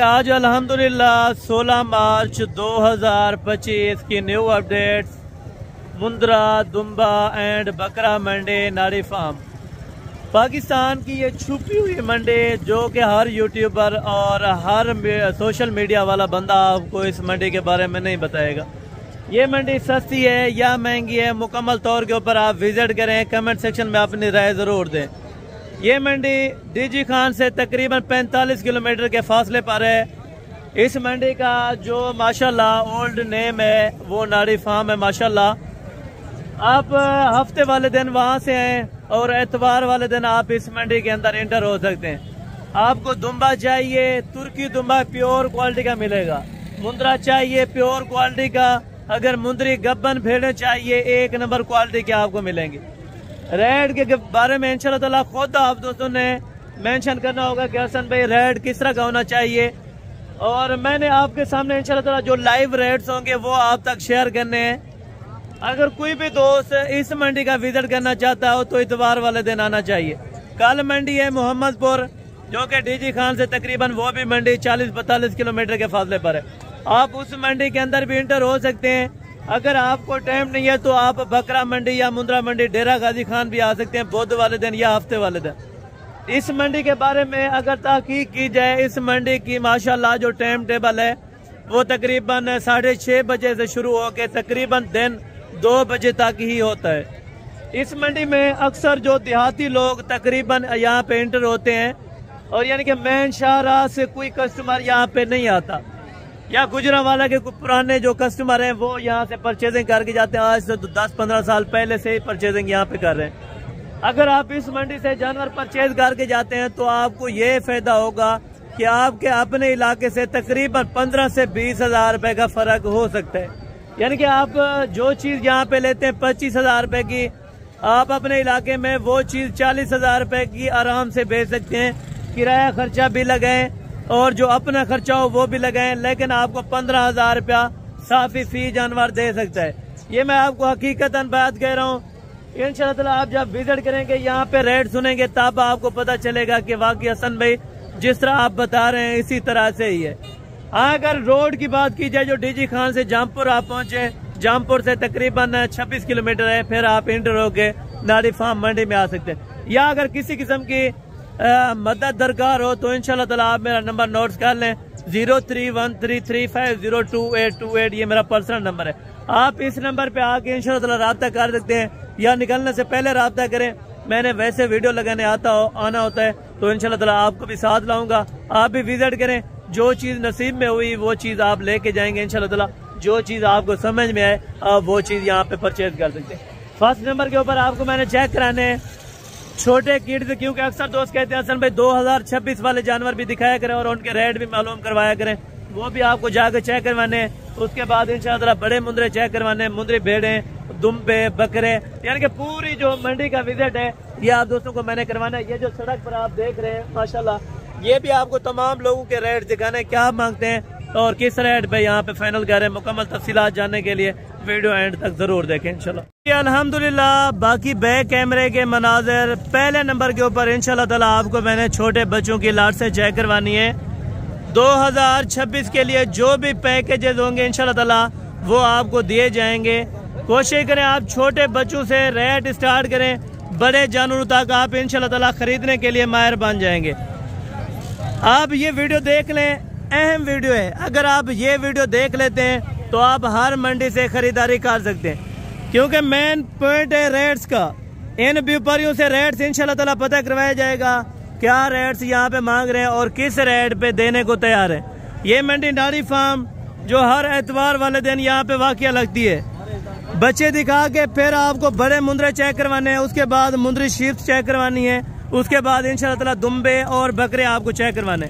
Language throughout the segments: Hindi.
आज अल्हम्दुलिल्लाह 16 मार्च 2025 की new updates Mundra Dumba and बकरा मंडी नाड़ी फार्म पाकिस्तान की ये छुपी हुई मंडी जो कि हर यूट्यूबर और हर सोशल मीडिया वाला बंदा आपको इस मंडी के बारे में नहीं बताएगा। ये मंडी सस्ती है या महंगी है, मुकम्मल तौर के ऊपर आप विजिट करें, कमेंट सेक्शन में अपनी राय ज़रूर दें। ये मंडी डीजी खान से तकरीबन 45 किलोमीटर के फासले पर है। इस मंडी का जो माशाल्लाह ओल्ड नेम है वो नाड़ी फार्म है। माशाल्लाह आप हफ्ते वाले दिन वहाँ से हैं और एतवार वाले दिन आप इस मंडी के अंदर एंटर हो सकते हैं। आपको दुम्बा चाहिए, तुर्की दुम्बा प्योर क्वालिटी का मिलेगा। मुंद्रा चाहिए प्योर क्वालिटी का, अगर मुंदरी गब्बन भेड़ें चाहिए एक नंबर क्वालिटी के आपको मिलेंगे। रेड के बारे में इंशाल्लाह ताला खुद आप दोस्तों ने मेंशन करना होगा कि हसन भाई रेड किस तरह का होना चाहिए, और मैंने आपके सामने इंशाल्लाह ताला जो लाइव रेड्स होंगे वो आप तक शेयर करने हैं। अगर कोई भी दोस्त इस मंडी का विजिट करना चाहता हो तो इतवार वाले दिन आना चाहिए। कल मंडी है मोहम्मदपुर जो कि डीजी खान से तकरीबन वो भी मंडी 40-45 किलोमीटर के फासले पर है। आप उस मंडी के अंदर भी इंटर हो सकते हैं। अगर आपको टाइम नहीं है तो आप बकरा मंडी या मुंद्रा मंडी डेरा गाजी खान भी आ सकते हैं बुध वाले दिन या हफ्ते वाले दिन। इस मंडी के बारे में अगर तहकीक की जाए, इस मंडी की माशाल्लाह जो टाइम टेबल है वो तकरीबन 6:30 बजे से शुरू होकर तकरीबन दिन 2 बजे तक ही होता है। इस मंडी में अक्सर जो देहाती लोग तकरीबन यहाँ पे एंटर होते हैं, और यानी कि मेन शाहराह से कोई कस्टमर यहाँ पे नहीं आता, या गुजरांवाला के पुराने जो कस्टमर हैं वो यहाँ से परचेजिंग करके जाते हैं। आज से 10-15 साल पहले से ही परचेजिंग यहाँ पे कर रहे हैं। अगर आप इस मंडी से जानवर परचेज करके जाते हैं तो आपको ये फायदा होगा कि आपके अपने इलाके से तकरीबन 15 से 20 हजार रुपए का फर्क हो सकता है। यानी कि आप जो चीज यहाँ पे लेते हैं 25 हजार रुपए की, आप अपने इलाके में वो चीज 40 हजार रुपए की आराम से बेच सकते हैं। किराया खर्चा भी लगाएं और जो अपना खर्चा हो वो भी लगाएं, लेकिन आपको 15 हजार रुपया साफी फी जानवर दे सकता है। ये मैं आपको हकीकतन बात कह रहा हूँ। इंशाल्लाह ताला आप जब विजिट करेंगे यहाँ पे रेट सुनेंगे तब आपको पता चलेगा कि वाकई हसन भाई जिस तरह आप बता रहे हैं इसी तरह से ही है। हाँ, अगर रोड की बात की जाए जो डीजी खान से जामपुर आप पहुंचे, जामपुर से तकरीबन 26 किलोमीटर है, फिर आप इंटर होके नाड़ी फार्म मंडी में आ सकते हैं। या अगर किसी किस्म की मदद दरकार हो तो इंशाल्लाह ताला आप मेरा नंबर नोट्स कर लें, 031335022828। ये मेरा पर्सनल नंबर है। आप इस नंबर पे आके इंशाल्लाह ताला राब्ता कर सकते हैं, या निकलने से पहले राब्ता करें। मैंने वैसे वीडियो लगाने आना होता है तो इंशाल्लाह ताला आपको भी साथ लाऊंगा। आप भी विजिट करें, जो चीज नसीब में हुई वो चीज आप लेके जाएंगे इंशाल्लाह ताला। जो चीज आपको समझ में आए आप वो चीज यहाँ पे परचेज कर सकते हैं। फर्स्ट नंबर के ऊपर आपको मैंने चेक कराने हैं छोटे किड्स, क्योंकि अक्सर दोस्त कहते हैं हसन भाई 2026 वाले जानवर भी दिखाया करें और उनके रेट भी मालूम करवाया करें, वो भी आपको जाकर चेक करवाने हैं। उसके बाद इंशाल्लाह बड़े मुंदरे चेक करवाने, मुंदरी भेड़े, दुम्बे, बकरे, यानी कि पूरी जो मंडी का विजिट है ये आप दोस्तों को मैंने करवाना है। ये जो सड़क पर आप देख रहे हैं माशाल्लाह, ये भी आपको तमाम लोगों के रेट दिखाने, क्या मांगते हैं और किस रेट पे यहाँ पे फाइनल कर रहे हैं। मुकम्मल तफसीलात जानने के लिए वीडियो एंड तक जरूर देखें इंशाल्लाह। अल्हम्दुलिल्लाह बाकी बैक कैमरे के मनाजिर पहले नंबर के ऊपर इंशाल्लाह ताला आपको मैंने छोटे बच्चों की लाट से चेक करवानी है। 2026 के लिए जो भी पैकेजेस होंगे इंशाल्लाह ताला वो आपको दिए जाएंगे। कोशिश करें आप छोटे बच्चों से रेट स्टार्ट करें, बड़े जानवरों तक आप इंशाल्लाह ताला खरीदने के लिए माहिर बन जाएंगे। आप ये वीडियो देख लें, अहम वीडियो है। अगर आप ये वीडियो देख लेते हैं तो आप हर मंडी से खरीदारी कर सकते हैं, क्योंकि मेन पॉइंट है रेट्स का। इन व्यापारियों से रेट्स इंशाल्लाह ताला पता करवाया जाएगा, क्या रेट्स यहाँ पे मांग रहे हैं और किस रेट पे देने को तैयार है। ये मंडी नाड़ी फार्म जो हर एतवार वाले दिन यहाँ पे वाकया लगती है। बच्चे दिखा के फिर आपको बड़े मुंदरे चेक करवाने हैं, उसके बाद मुंदरी शीप चेक करवानी है, उसके बाद इंशाल्लाह ताला दुम्बे और बकरे आपको चेक करवाने।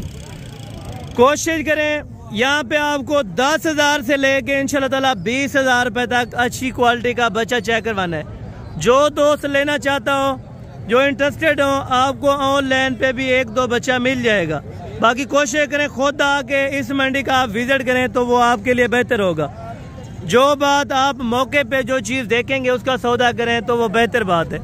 कोशिश करें यहाँ पे आपको 10 हजार से लेके इंशाल्लाह ताला 20 हजार रुपए तक अच्छी क्वालिटी का बच्चा चेक करवाना है। जो दोस्त लेना चाहता हो, जो इंटरेस्टेड हो, आपको ऑनलाइन पे भी 1-2 बच्चा मिल जाएगा। बाकी कोशिश करें खुद आके इस मंडी का आप विजिट करें तो वो आपके लिए बेहतर होगा। जो बात आप मौके पे जो चीज देखेंगे उसका सौदा करें तो वो बेहतर बात है।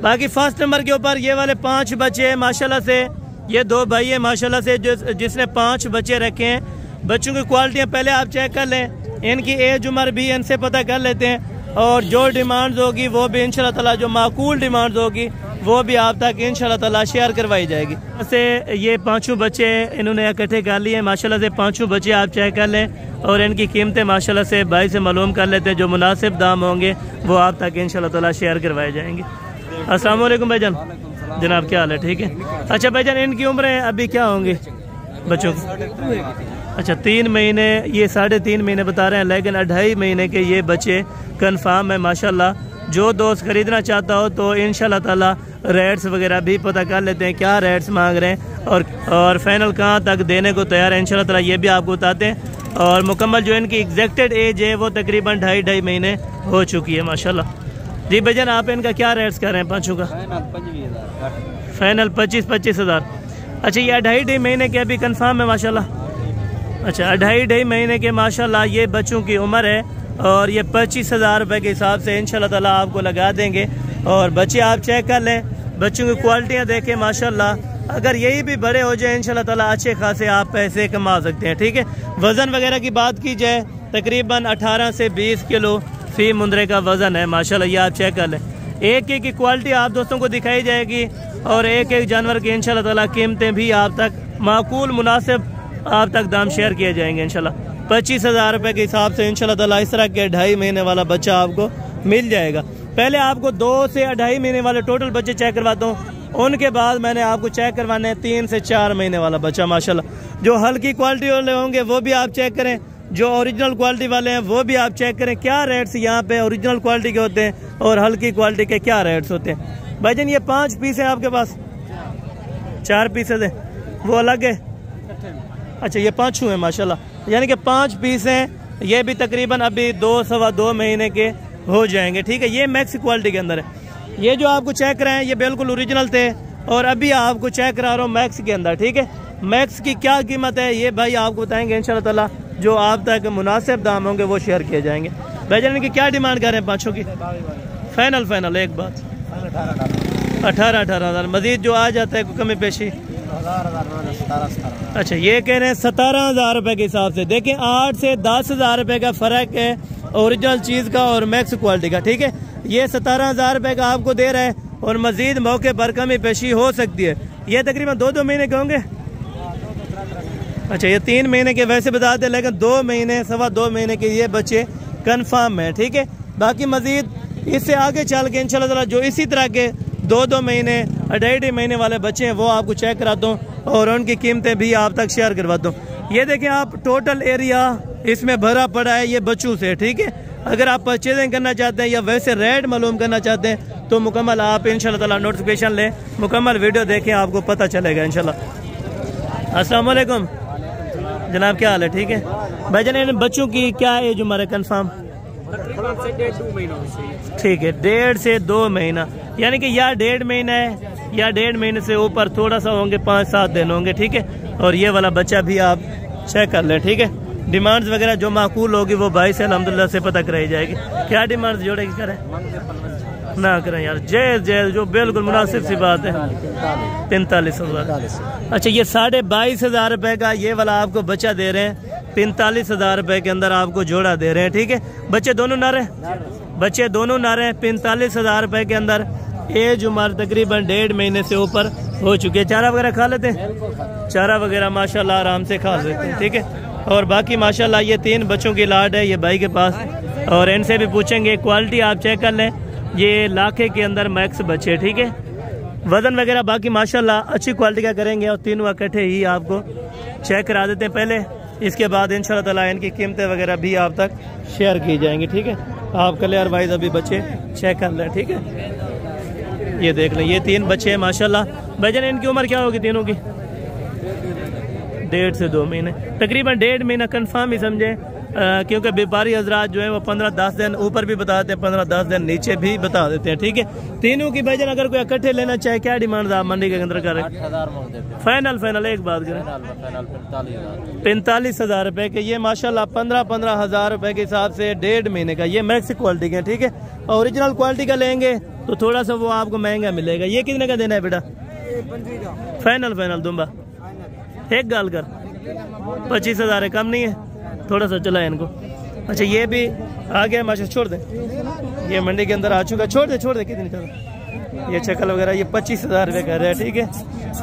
बाकी फर्स्ट नंबर के ऊपर ये वाले 5 बच्चे माशाल्लाह से ये 2 भाई है माशाल्लाह से जिसने 5 बच्चे रखे हैं। बच्चों की क्वालिटियाँ पहले आप चेक कर लें, इनकी एज उम्र भी इनसे पता कर लेते हैं, और जो डिमांड्स होगी वो भी इंशाल्लाह ताला, जो माकूल डिमांड्स होगी वो भी आप तक इंशाल्लाह ताला शेयर करवाई जाएगी। से ये 5 बच्चे इन्होंने इकट्ठे कर लिए माशाल्लाह से। 5 बच्चे आप चेक कर लें, और इनकी कीमतें माशाल्लाह से भाई से मालूम कर लेते हैं। जो मुनासिब दाम होंगे वो आप तक इंशाल्लाह ताला शेयर करवाए जाएंगे। अस्सलाम वालेकुम भाईजान, जनाब क्या हाल है? ठीक है। अच्छा भाईजान, इनकी उम्रें अभी क्या होंगी बच्चों की? अच्छा 3 महीने, ये 3.5 महीने बता रहे हैं, लेकिन 2.5 महीने के ये बच्चे कन्फर्म है माशाल्लाह। जो दोस्त खरीदना चाहता हो तो इंशाल्लाह ताला रेट्स वगैरह भी पता कर लेते हैं, क्या रेट्स मांग रहे हैं और फाइनल कहाँ तक देने को तैयार है इंशाल्लाह ताला, ये भी आपको बताते हैं। और मुकम्मल जो इनकी एग्जैक्टेड एज है वो तकरीबन 2.5 महीने हो चुकी है माशाल्लाह। जी भैया, आप इनका क्या रेट्स कर रहे हैं 5 का? फाइनल 25 हज़ार। अच्छा ये 2.5 महीने के अभी कन्फर्म है माशाल्लाह। अच्छा 2.5 महीने के माशाल्लाह ये बच्चों की उम्र है, और ये 25 हज़ार रुपये के हिसाब से इंशाल्लाह ताला आपको लगा देंगे। और बच्चे आप चेक कर लें, बच्चों की क्वालिटियाँ देखें माशाल्लाह। अगर यही भी बड़े हो जाए इंशाल्लाह ताला अच्छे खासे आप पैसे कमा सकते हैं। ठीक है। वज़न वगैरह की बात की जाए, तकरीबन 18 से 20 किलो फी मुंदरे का वज़न है माशाल्लाह, ये आप चेक कर लें। एक एक की क्वालिटी आप दोस्तों को दिखाई जाएगी, और एक एक जानवर की इंशाल्लाह ताला कीमतें भी आप तक माकूल मुनासिब आप तक दाम शेयर किए जाएंगे इंशाल्लाह। 25 हज़ार रुपये के हिसाब से इंशाल्लाह ताला इस तरह के 2.5 महीने वाला बच्चा आपको मिल जाएगा। पहले आपको 2 से 2.5 महीने वाले टोटल बच्चे चेक करवाता हूँ, उनके बाद मैंने आपको चेक करवाने हैं 3 से 4 महीने वाला बच्चा माशाल्लाह। जो हल्की क्वालिटी वाले होंगे वो भी आप चेक करें, जो ओरिजिनल क्वालिटी वाले हैं वो भी आप चेक करें। क्या रेट्स यहाँ पे ओरिजिनल क्वालिटी के होते हैं और हल्की क्वालिटी के क्या रेट्स होते हैं। भाईजान ये 5 पीस है आपके पास? 4 पीसेज है, वो अलग है? अच्छा ये 5 है माशाल्लाह, यानी कि 5 पीस हैं। ये भी तकरीबन अभी 2 सवा 2 महीने के हो जाएंगे। ठीक है। ये मैक्स क्वालिटी के अंदर है। ये जो आपको चेक कराए ये बिल्कुल ओरिजिनल थे, और अभी आपको चेक करा रहा हूँ मैक्स के अंदर। ठीक है। मैक्स की क्या कीमत है ये भाई आपको बताएंगे इंशाल्लाह ताला, जो आप तक मुनासिब दाम होंगे वो शेयर किए जाएंगे। भाईजान की क्या डिमांड कर रहे हैं 5 की? फाइनल एक बात 18 हज़ार, मजीद जो आ जाता है कमी पेशी? अच्छा ये कह रहे हैं 17 हज़ार रुपये के हिसाब से। देखें 8 से 10 हज़ार रुपये का फ़र्क है ओरिजिनल चीज़ का और मैक्स क्वालिटी का। ठीक है। ये 17 हज़ार रुपये का आपको दे रहा है, और मजीद मौके पर कमी पेशी हो सकती है। ये तकरीबन 2 महीने के होंगे। अच्छा ये 3 महीने के वैसे बता दें, लेकिन 2 महीने सवा 2 महीने के ये बच्चे कन्फर्म है। ठीक है। बाकी मजीद इससे आगे चल के इंशाल्लाह ताला जो इसी तरह के 2 महीने 2.5 महीने वाले बच्चे हैं वो आपको चेक कराता हूँ, और उनकी कीमतें भी आप तक शेयर करवाता हूँ। ये देखें आप, टोटल एरिया इसमें भरा पड़ा है ये बच्चों से। ठीक है। अगर आप परचेजिंग करना चाहते हैं या वैसे रेट मालूम करना चाहते हैं तो मुकम्मल आप इंशाल्लाह ताला नोटिफिकेशन लें, मुकम्मल वीडियो देखें, आपको पता चलेगा इंशाल्लाह। अस्सलाम वालेकुम जनाब, क्या हाल है? ठीक है। भाईजान इन बच्चों की क्या एज उम्र है कन्फर्म? ठीक है, 1.5 से 2 महीना, यानी कि या 1.5 महीना है या 1.5 महीने से ऊपर थोड़ा सा होंगे, 5-7 दिन होंगे। ठीक है। और ये वाला बच्चा भी आप चेक कर लें। ठीक है। डिमांड्स वगैरह जो माकूल होगी वो भाई से अल्हम्दुलिल्लाह से पता कराई जाएगी। क्या डिमांड्स जोड़े की करें ना करें यार, जय जो बिल्कुल मुनासिब सी बात है। 45 हज़ार। अच्छा ये 22.5 हज़ार रुपये का ये वाला आपको बच्चा दे रहे हैं, 45 हज़ार रुपये के अंदर आपको जोड़ा दे रहे हैं। ठीक है। बच्चे दोनों नर हैं, 45 हज़ार रुपये के अंदर। एज उम्र तकरीबन 1.5 महीने से ऊपर हो चुकी है। चारा वगैरह खा लेते हैं? चारा वगैरह माशाल्लाह आराम से खा सकते हैं। ठीक है। और बाकी माशाल्लाह ये 3 बच्चों की लाड है ये भाई के पास, और इनसे भी पूछेंगे। क्वालिटी आप चेक कर लें, ये लाखे के अंदर मैक्स बच्चे। ठीक है। वज़न वगैरह बाकी माशाल्लाह अच्छी क्वालिटी का करेंगे, और तीनों इकट्ठे ही आपको चेक करा देते हैं पहले, इसके बाद इंशाल्लाह ताला इनकी कीमतें वगैरह भी आप तक शेयर की जाएंगी। ठीक है। आप क्लियर वाइज अभी बच्चे चेक कर लें। ठीक है। ये देख लें, ये 3 बच्चे हैं माशाल्लाह। भाईजान इनकी उम्र क्या होगी तीनों की? 1.5 से 2 महीने, तकरीबन 1.5 महीना कन्फर्म ही समझे, क्योंकि व्यापारी हजरात जो है वो 15-10 दिन ऊपर भी बताते हैं, 15-10 दिन नीचे भी बता देते हैं। ठीक है। तीनों की भाईजान अगर कोई इकट्ठे लेना चाहे, क्या डिमांड आप मंडी के अंदर करें? 8,000 फाइनल एक बात करें 45 हज़ार रुपये के। ये माशाल्लाह 15 हज़ार रुपये के हिसाब से 1.5 महीने का, ये मैक्स क्वालिटी के। ठीक है। ओरिजिनल क्वालिटी का लेंगे तो थोड़ा सा वो आपको महंगा मिलेगा। ये कितने का देना है बेटा? फाइनल फाइनल दुम्बा एक गाल कर 25,000 है, कम नहीं है, थोड़ा सा चला है इनको। अच्छा ये भी आ गया माशा, छोड़ दे, ये मंडी के अंदर आ चुका, छोड़ दे कितनी चलो। ये चक्ल वगैरह ये 25,000 रुपये का रेट, ठीक है,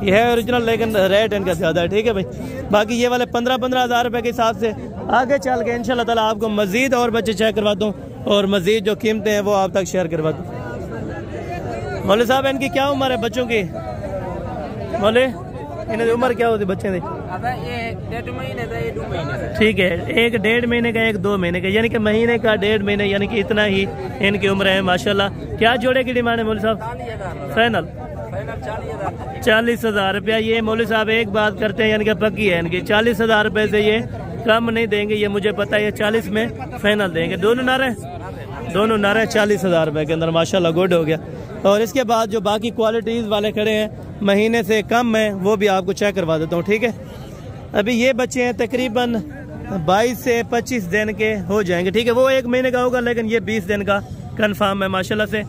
ये है ओरिजिनल, लेकिन रेट इनका ज़्यादा है, ठीक है भाई। बाकी ये वाले 15,000 रुपये के हिसाब से आगे चल के इंशाल्लाह ताला आपको मज़ीद और बच्चे चेक करवा दूँ और मज़ीद जो कीमतें हैं वो आप तक शेयर करवा दूँ। मौलवी साहब इनकी क्या उम्र है बच्चों की? मौलवी इन्हें उम्र क्या होती बच्चे की? ठीक है, एक 1.5 महीने का, एक 2 महीने का, यानी कि महीने का 1.5 महीने, यानी कि इतना ही इनकी उम्र है माशाल्लाह। क्या जोड़े की डिमांड है मौलवी साहब? फाइनल 40,000 रुपया। ये मौलवी साहब एक बात करते हैं, यानी कि पक्की है इनकी, 40,000 रुपये से ये कम नहीं देंगे, ये मुझे पता है, ये 40 में फाइनल देंगे। दोनों नारे 40,000 रुपये के अंदर माशाल्लाह गुड हो गया। और इसके बाद जो बाकी क्वालिटीज़ वाले खड़े हैं महीने से कम है, वो भी आपको चेक करवा देता हूँ, ठीक है। अभी ये बच्चे हैं तकरीबन 22 से 25 दिन के हो जाएंगे, ठीक है, वो 1 महीने का होगा, लेकिन ये 20 दिन का कंफर्म है माशाल्लाह से।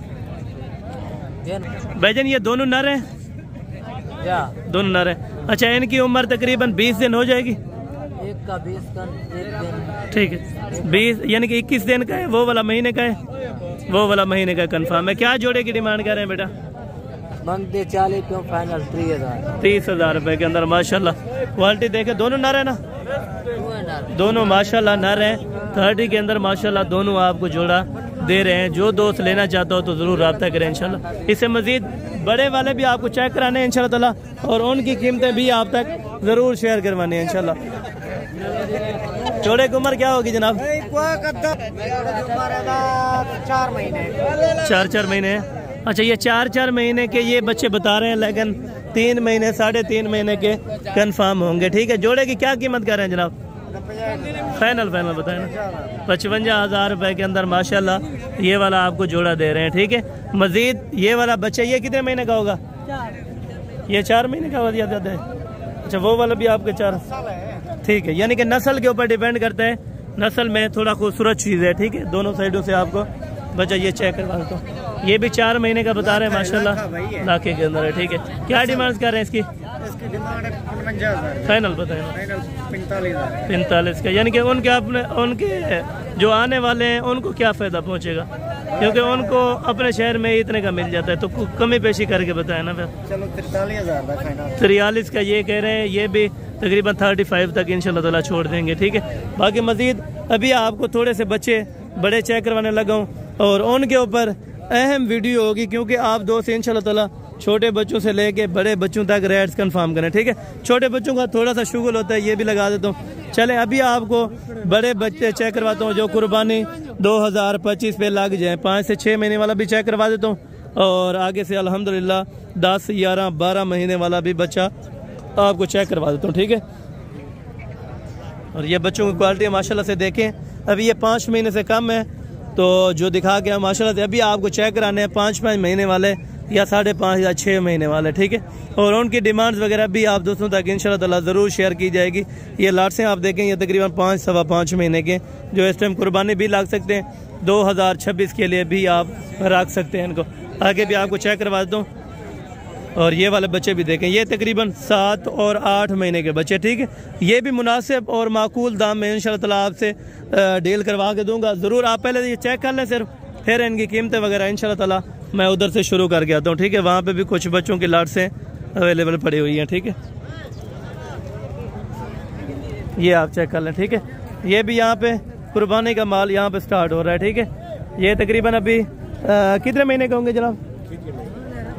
भाईजान ये दोनों नर हैं? दोनों नर हैं। अच्छा इनकी उम्र तकरीबन 20 दिन हो जाएगी, एक का 20 का, एक दिन, ठीक है, 20 यानी कि 21 दिन का है, वो वाला महीने का है, वो वाला महीने का कंफर्म है। क्या जोड़े की डिमांड कर रहे हैं बेटा? बनते 40 क्यों, फाइनल 30,000 रुपए के अंदर माशाल्लाह। क्वालिटी देखे, दोनों नर है ना? दोनों माशाल्लाह नर हैं, 30 के अंदर माशाल्लाह दोनों आपको जोड़ा दे रहे हैं। जो दोस्त लेना चाहता हो तो ज़रूर रब्ता करें इंशाल्लाह। इससे मज़ीद बड़े वाले भी आपको चेक कराने हैं इंशाल्लाह ताला, और उनकी कीमतें भी आप तक ज़रूर शेयर करवानी है इंशाल्लाह। जोड़े की उम्र क्या होगी जनाब? 4 महीने। अच्छा ये 4 महीने के ये बच्चे बता रहे हैं, लेकिन 3 महीने 3.5 महीने के कंफर्म होंगे, ठीक है। जोड़े की क्या कीमत कर रहे हैं जनाब? फाइनल बताएं ना, 55,000 रुपए के अंदर माशाल्लाह ये वाला आपको जोड़ा दे रहे हैं, ठीक है। मजीद ये वाला बच्चा ये कितने महीने का होगा? ये 4 महीने का दिया जाता है। अच्छा वो वाला भी आपके 4, ठीक है, यानी कि नस्ल के ऊपर डिपेंड करता है, नस्ल में थोड़ा खूबसूरत चीज़ है, ठीक है। दोनों साइडों से आपको बच्चा ये चेक करवा देता हूँ। ये भी 4 महीने का बता रहे हैं माशाल्लाह, लाखे के अंदर है, ठीक है। क्या डिमांड कर रहे हैं इसकी? डिमांड 55,000 फाइनल बताएं। 45 का, यानी कि उनके जो आने वाले हैं उनको क्या फ़ायदा पहुँचेगा, क्योंकि उनको अपने शहर में इतने का मिल जाता है, तो कमी पेशी करके बताएं ना फिर। चलो 43,000 43 का ये कह रहे हैं, ये भी तकरीबन 35 तक इंशाल्लाह ताला छोड़ देंगे, ठीक है। बाकी मजीद अभी आपको थोड़े से बच्चे बड़े चेक करवाने लगा हूँ, और उनके ऊपर अहम वीडियो होगी, क्योंकि आप दोस्त इंशाल्लाह ताला छोटे बच्चों से लेके बड़े बच्चों तक रेट्स कंफर्म करें, ठीक है। छोटे बच्चों का थोड़ा सा शुगल होता है, ये भी लगा देता हूँ। चले अभी आपको बड़े बच्चे चेक करवाता हूँ, जो कुर्बानी 2025 पे लग जाए। 5 से 6 महीने वाला भी चेक करवा देता हूँ, और आगे से अल्हम्दुलिल्लाह 10, 11, 12 महीने वाला भी बच्चा आपको चेक करवा देता हूँ, ठीक है। और ये बच्चों की क्वालिटी माशाल्लाह से देखें, अभी ये 5 महीने से कम है, तो जो दिखा गया माशाल्लाह से अभी आपको चेक कराने हैं 5 महीने वाले या 5.5 या 6 महीने वाले, ठीक है। और उनकी डिमांड्स वगैरह भी आप दोस्तों तक इंशाल्लाह ताला ज़रूर शेयर की जाएगी। ये लाट्स आप देखें, ये तकरीबन 5 सवा 5 महीने के, जो इस टाइम कुर्बानी भी लग सकते हैं, 2026 के लिए भी आप रख सकते हैं इनको। आगे भी आपको चेक करवा देता हूँ। और ये वाले बच्चे भी देखें, ये तकरीबन 7 और 8 महीने के बच्चे, ठीक है। ये भी मुनासिब और माकूल दाम में इंशाल्लाह ताला आपसे डील करवा के दूंगा। ज़रूर आप पहले ये चेक कर लें सिर्फ, फिर इनकी कीमतें वगैरह इंशाल्लाह ताला मैं उधर से शुरू करके आता हूँ, ठीक है। वहाँ पे भी कुछ बच्चों की लाट्सें अवेलेबल पड़ी हुई हैं, ठीक है। ये आप चेक कर लें, ठीक है। ये भी यहाँ पे कुर्बानी का माल यहाँ पे स्टार्ट हो रहा है, ठीक है। ये तकरीबन अभी कितने महीने के होंगे जनाब?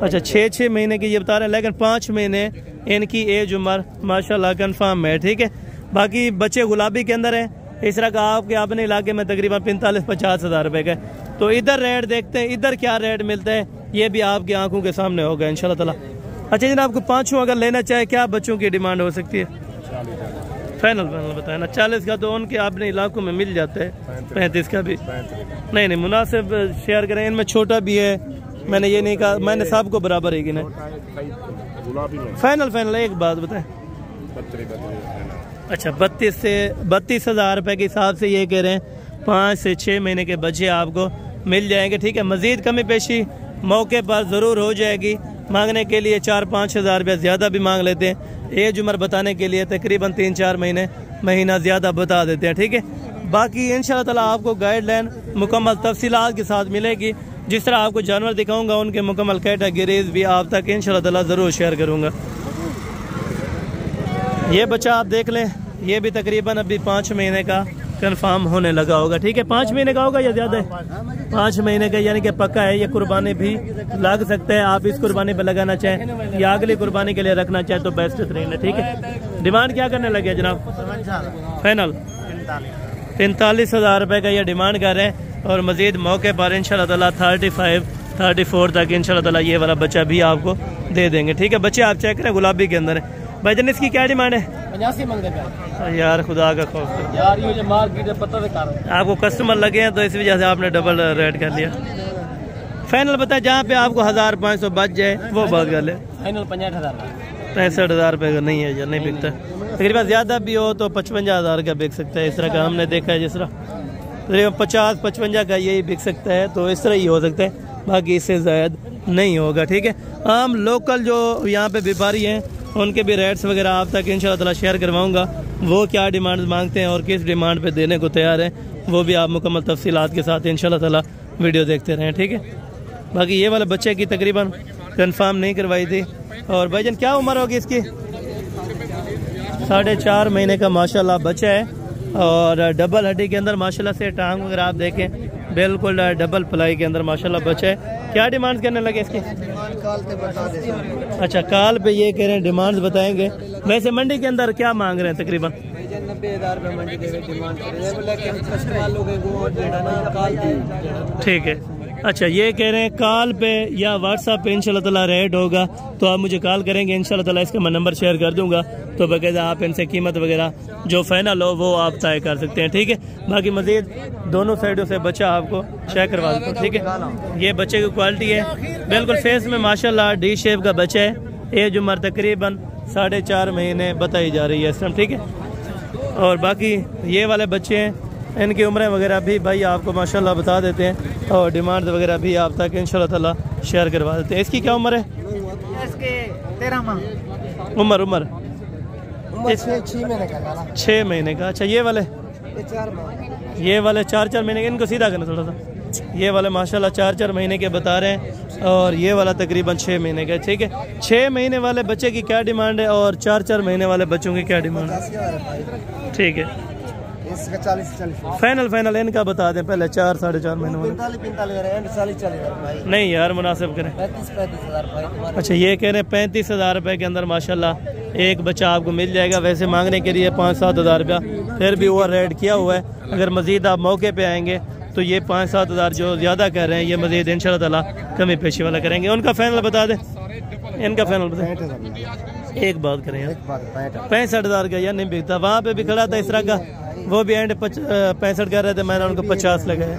अच्छा 6 महीने की ये बता रहे हैं, लेकिन 5 महीने इनकी एज उम्र माशाल्लाह कंफर्म है, ठीक है। बाकी बच्चे गुलाबी के अंदर हैं। इस तरह का आपके अपने इलाके में तकरीबन 45-50 हज़ार रुपये का। तो इधर रेट देखते हैं, इधर क्या रेट मिलता है, ये भी आपकी आंखों के सामने होगा इंशाल्लाह ताला। अच्छा जनाब, आपको 5 अगर लेना चाहे, क्या बच्चों की डिमांड हो सकती है? फाइनल बताया ना, 40 का तो उनके अपने इलाकों में मिल जाता है, 35 का भी नहीं, मुनासिब शेयर करें। इनमें छोटा भी है, मैंने ये नहीं कहा, मैंने सबको बराबर है कि नहीं। फाइनल एक बात बताएं। अच्छा 32 हज़ार रुपये के हिसाब से ये कह रहे हैं, 5 से 6 महीने के बच्चे आपको मिल जाएंगे, ठीक है। मज़ीद कमी पेशी मौके पर ज़रूर हो जाएगी। मांगने के लिए 4-5 हज़ार रुपया ज़्यादा भी मांग लेते हैं। एज उम्र बताने के लिए तकरीबन 3-4 महीना ज़्यादा बता देते हैं, ठीक है। बाकी इंशाल्लाह ताला आपको गाइडलाइन मुकम्मल तफसीलात के साथ मिलेगी। जिस तरह आपको जानवर दिखाऊंगा उनके मुकम्मल कैटेगरीज भी आप तक इंशाल्लाह ताला ज़रूर शेयर करूँगा। ये बच्चा आप देख लें, ये भी तकरीबन अभी 5 महीने का कंफर्म होने लगा होगा, ठीक है। 5 महीने का होगा या ज़्यादा है? 5 महीने का यानी कि पक्का है। ये कुर्बानी भी लग सकता है, आप इस कुर्बानी पर लगाना चाहें या अगली कुर्बानी के लिए रखना चाहें तो बेस्ट तरीन है, ठीक है। डिमांड क्या करने लगे जनाब? फाइनल 43 हज़ार रुपये का ये डिमांड कर रहे हैं और मज़ीद मौके पर इंशाल्लाह ताला 35-34 तक इंशाल्लाह ताला ये वाला बच्चा भी आपको दे देंगे, ठीक है। बच्चे आप चेक करें, गुलाबी के अंदर है। भाईजान इसकी क्या डिमांड है? 85 मांगते हैं यार, खुदा का खौफ यार, ये मार्केट पता है आपको कस्टमर लगे हैं तो इस वजह से आपने डबल रेट कर लिया। फाइनल बताए जहाँ पे आपको 1500 बच जाए वो बात कर ले। फाइनल 65,000 65,000 रुपये का नहीं है यार, नहीं बिकता। तकरीबन ज़्यादा भी हो तो 55,000 का बिक सकता है। इस तरह का हमने देखा है, जिस तरह तकरीबन 50-55 का यही बिक सकता है, तो इस तरह ही हो सकता है, बाकी इससे ज़्यादा नहीं होगा, ठीक है। हम लोकल जो यहाँ पे व्यापारी हैं उनके भी रेट्स वगैरह आप तक इंशाल्लाह ताला शेयर करवाऊंगा। वो क्या डिमांड मांगते हैं और किस डिमांड पे देने को तैयार हैं वो भी आप मुकम्मल तफसीलात के साथ इंशाल्लाह ताला वीडियो देखते रहें, ठीक है। बाकी ये वाले बच्चे की तकरीबन कंफर्म नहीं करवाई थी। और भाईजान क्या उम्र होगी इसकी? 4.5 महीने का माशाल्लाह बच्चा है और डबल हड्डी के अंदर माशाल्लाह से टांग वगैरह आप देखें बिल्कुल डबल प्लाई के अंदर माशाल्लाह बच्चा है। क्या डिमांड करने लगे इसकी? अच्छा, कॉल पे ये कह रहे हैं डिमांड बताएंगे। वैसे मंडी के अंदर क्या मांग रहे हैं? तकरीबन 90,000 रुपये मंडी के डिमांड कर रहे हैं, ठीक है। अच्छा, ये कह रहे हैं कॉल पे या व्हाट्सएप पे इंशाल्लाह ताला रेट होगा तो आप मुझे कॉल करेंगे, इंशाल्लाह ताला इसका मैं नंबर शेयर कर दूंगा, तो बाकायदा आप इनसे कीमत वगैरह जो फाइनल हो वो आप तय कर सकते हैं, ठीक है। बाकी मजीद दोनों साइडों से बच्चा आपको चेक करवा देता हूँ, ठीक है। ये बच्चे की क्वालिटी है बिल्कुल फेस में माशाल्लाह डी शेप का बच्चा है। एज उम्र तकरीबन 4.5 महीने बताई जा रही है इस टाइम, ठीक है। और बाकी ये वाले बच्चे हैं, इनकी उम्रें वगैरह भी भाई आपको माशाल्लाह बता देते हैं और डिमांड वगैरह भी आप तक इंशाल्लाह ताला शेयर करवा देते हैं। इसकी क्या उम्र है? इसके 13 माह उम्र 6 महीने का। अच्छा, ये वाले 4 माह, ये वाले 4 महीने के। इनको सीधा करना थोड़ा सा। ये वाले माशाल्लाह 4 महीने के बता रहे हैं और ये वाला तकरीबन 6 महीने का, ठीक है। 6 महीने वाले बच्चे की क्या डिमांड है और 4 महीने वाले बच्चों की क्या डिमांड है? ठीक है, इसका 40 फाइनल इनका बता दें पहले। 4-4.5 महीने वाले 45 नहीं यार, मुनासिब करें। 35,000 भाई। अच्छा, ये कह रहे हैं 35,000 रुपये के अंदर माशाल्लाह एक बच्चा आपको मिल जाएगा। वैसे मांगने के लिए 5-7 हज़ार रुपया फिर भी ओवर रेट किया हुआ है। अगर मजीद आप मौके पे आएंगे तो ये 5-7 हज़ार जो ज़्यादा कर रहे हैं ये मजीद इंशाल्लाह ताला कमी पेशी वाला करेंगे। उनका फाइनल बता दें, इनका फाइनल बता। एक बात करें यार, 65,000 का यार नहीं बिकता। वहाँ पे भी खड़ा था इस तरह का, वो भी एंड 65 कर रहे थे, मैंने उनको 50 लगाया।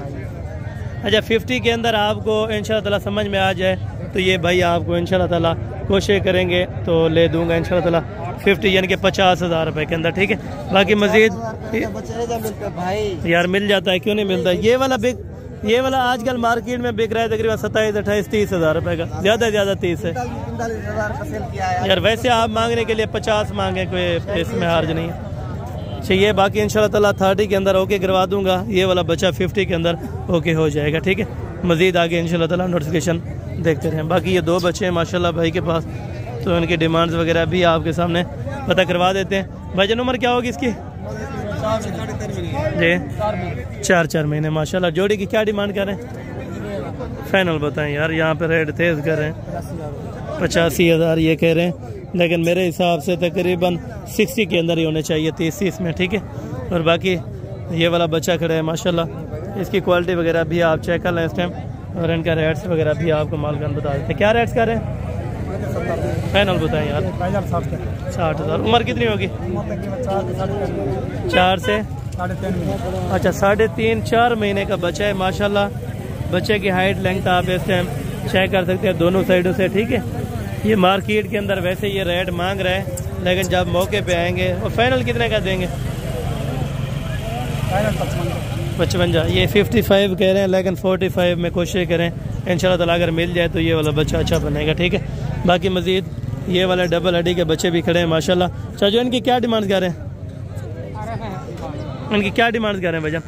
अच्छा, 50 के अंदर आपको इंशाल्लाह ताला समझ में आ जाए तो ये भाई आपको इंशाल्लाह ताला कोशिश करेंगे तो ले दूंगा इंशाल्लाह ताला 50 यानी कि 50,000 रुपये के अंदर, ठीक है। बाकी मजीद यार मिल जाता है, क्यों नहीं मिलता। ये वाला आजकल मार्केट में बिक रहा है तकरीबन 27-28-30 हज़ार रुपये का, ज़्यादा से ज़्यादा 30 है यार। वैसे आप मांगने के लिए 50 मांगे, कोई इसमें हार्ज नहीं है। चाहिए बाकी इंशाल्लाह ताला 30 के अंदर ओके करवा दूंगा। ये वाला बच्चा 50 के अंदर ओके हो जाएगा, ठीक है। मजीद आगे इंशाल्लाह ताला नोटिफिकेशन देखते रहें। बाकी ये 2 बच्चे हैं माशाल्लाह भाई के पास, तो इनकी डिमांड्स वगैरह भी आपके सामने पता करवा देते हैं। भाईजान उम्र क्या होगी इसकी? जी 4 महीने माशाल्लाह। जोड़ी की क्या डिमांड कर रहे हैं? फाइनल बताएं यार, यहाँ पे रेट तेज कर रहे हैं। 85,000 ये कह रहे हैं, लेकिन मेरे हिसाब से तकरीबन 60 के अंदर ही होने चाहिए, 30 में, ठीक है। और बाकी ये वाला बच्चा खड़ा है माशाल्लाह, इसकी क्वालिटी वगैरह भी आप चेक कर लें इस टाइम, और इनका रेट्स वगैरह भी आपको मालकान बता देते हैं। क्या रेट्स कर रहे हैं? फाइनल बताएं यार। 60,000। उम्र कितनी होगी? 4 से 3.5। अच्छा, 3.5-4 महीने का बच्चा है माशाल्लाह। बच्चे की हाइट लेंथ आप इस टाइम चेक कर सकते हैं दोनों साइडों से, ठीक है। ये मार्केट के अंदर वैसे ये रेट मांग रहा है, लेकिन जब मौके पे आएंगे। और फाइनल कितने का देंगे? 55। ये 55 कह रहे हैं, लेकिन 45 में कोशिश करें इंशाल्लाह ताला अगर मिल जाए तो ये वाला बच्चा अच्छा बनेगा, ठीक है। बाकी मज़ीद ये वाले डबल हड्डी के बच्चे भी खड़े हैं माशाल्लाह। चाचू इनकी क्या डिमांड कर रहे हैं? इनकी क्या डिमांड कर रहे हैं भैया?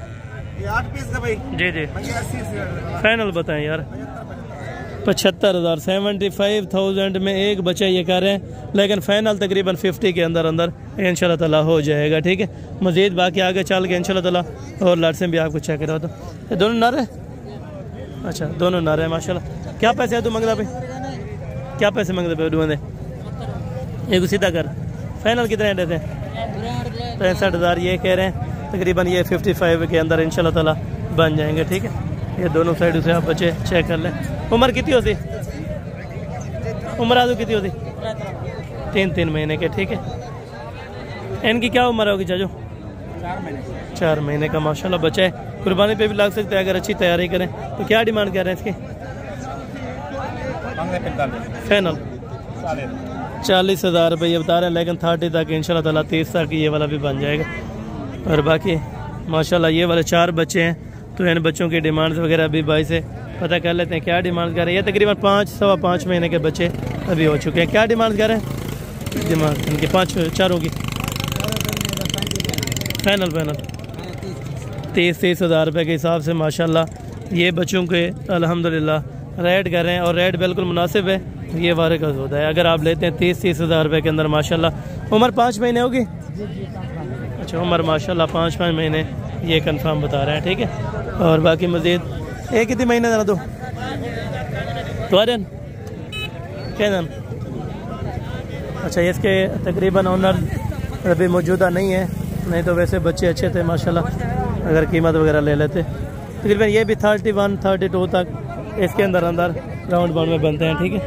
8 पीस का भाई। जी जी 80 फाइनल बताएं यार। 75,000 75,000 में एक बच्चा ये कर रहे हैं, लेकिन फाइनल तकरीबन 50 के अंदर अंदर इंशाल्लाह ताला हो जाएगा। ठीक है, मज़ीद बाकी आगे चल के इंशाल्लाह ताला और लड़से भी आपको चेक करा। तो ये दोनों नर है? अच्छा दोनों नर है माशाल्लाह। क्या पैसे है तू मंगता पे? क्या पैसे मंगते पे डूबे? एक सीधा कर। फाइनल कितने देते हैं? 65,000 ये कह रहे हैं, तकरीबन ये 55 के अंदर इंशाल्लाह ताला बन जाएंगे। ठीक है, ये दोनों साइड से आप बच्चे चेक कर लें। उम्र कितनी होती? उम्र आदू कितनी होती? 3 महीने के। ठीक है, इनकी क्या उम्र होगी चाचू? 4 महीने का माशाल्लाह बच्चा है। कुर्बानी पे भी लग सकते हैं अगर अच्छी तैयारी करें। तो क्या डिमांड कर रहे हैं इसकी? फाइनल 40,000 रुपये ये बता रहे हैं, लेकिन 30 तक इंशाल्लाह ताला 30 तक ये वाला भी बन जाएगा। और बाकी माशाल्लाह ये वाले 4 बच्चे हैं, तो इन बच्चों की डिमांड्स वगैरह भी भाई से पता कर लेते हैं क्या डिमांड कर रहे हैं। ये तकरीबन 5-5.25 महीने के बच्चे अभी हो चुके हैं। क्या डिमांड कर रहे हैं? डिमांड इनकी 5-4 की फाइनल 30,000 रुपये के हिसाब से माशाल्लाह ये बच्चों के अल्हम्दुलिल्लाह रेट कर रहे हैं, और रेट बिल्कुल मुनासिब है। ये वारे का होता है अगर आप लेते हैं 30,000 रुपये के अंदर माशाल्लाह। उम्र 5 महीने होगी? अच्छा उम्र माशाल्लाह 5 महीने ये कंफर्म बता रहे हैं। ठीक है, और बाकी मज़ीद एक कितने महीने ज़रा दो क्या नाम? अच्छा इसके तकरीबन ऑनर अभी मौजूदा नहीं है, नहीं तो वैसे बच्चे अच्छे थे माशाल्लाह, अगर कीमत वगैरह ले लेते। तकरीबन ये भी 31-32 तक इसके अंदर राउंड बाउंड में बनते हैं। ठीक है,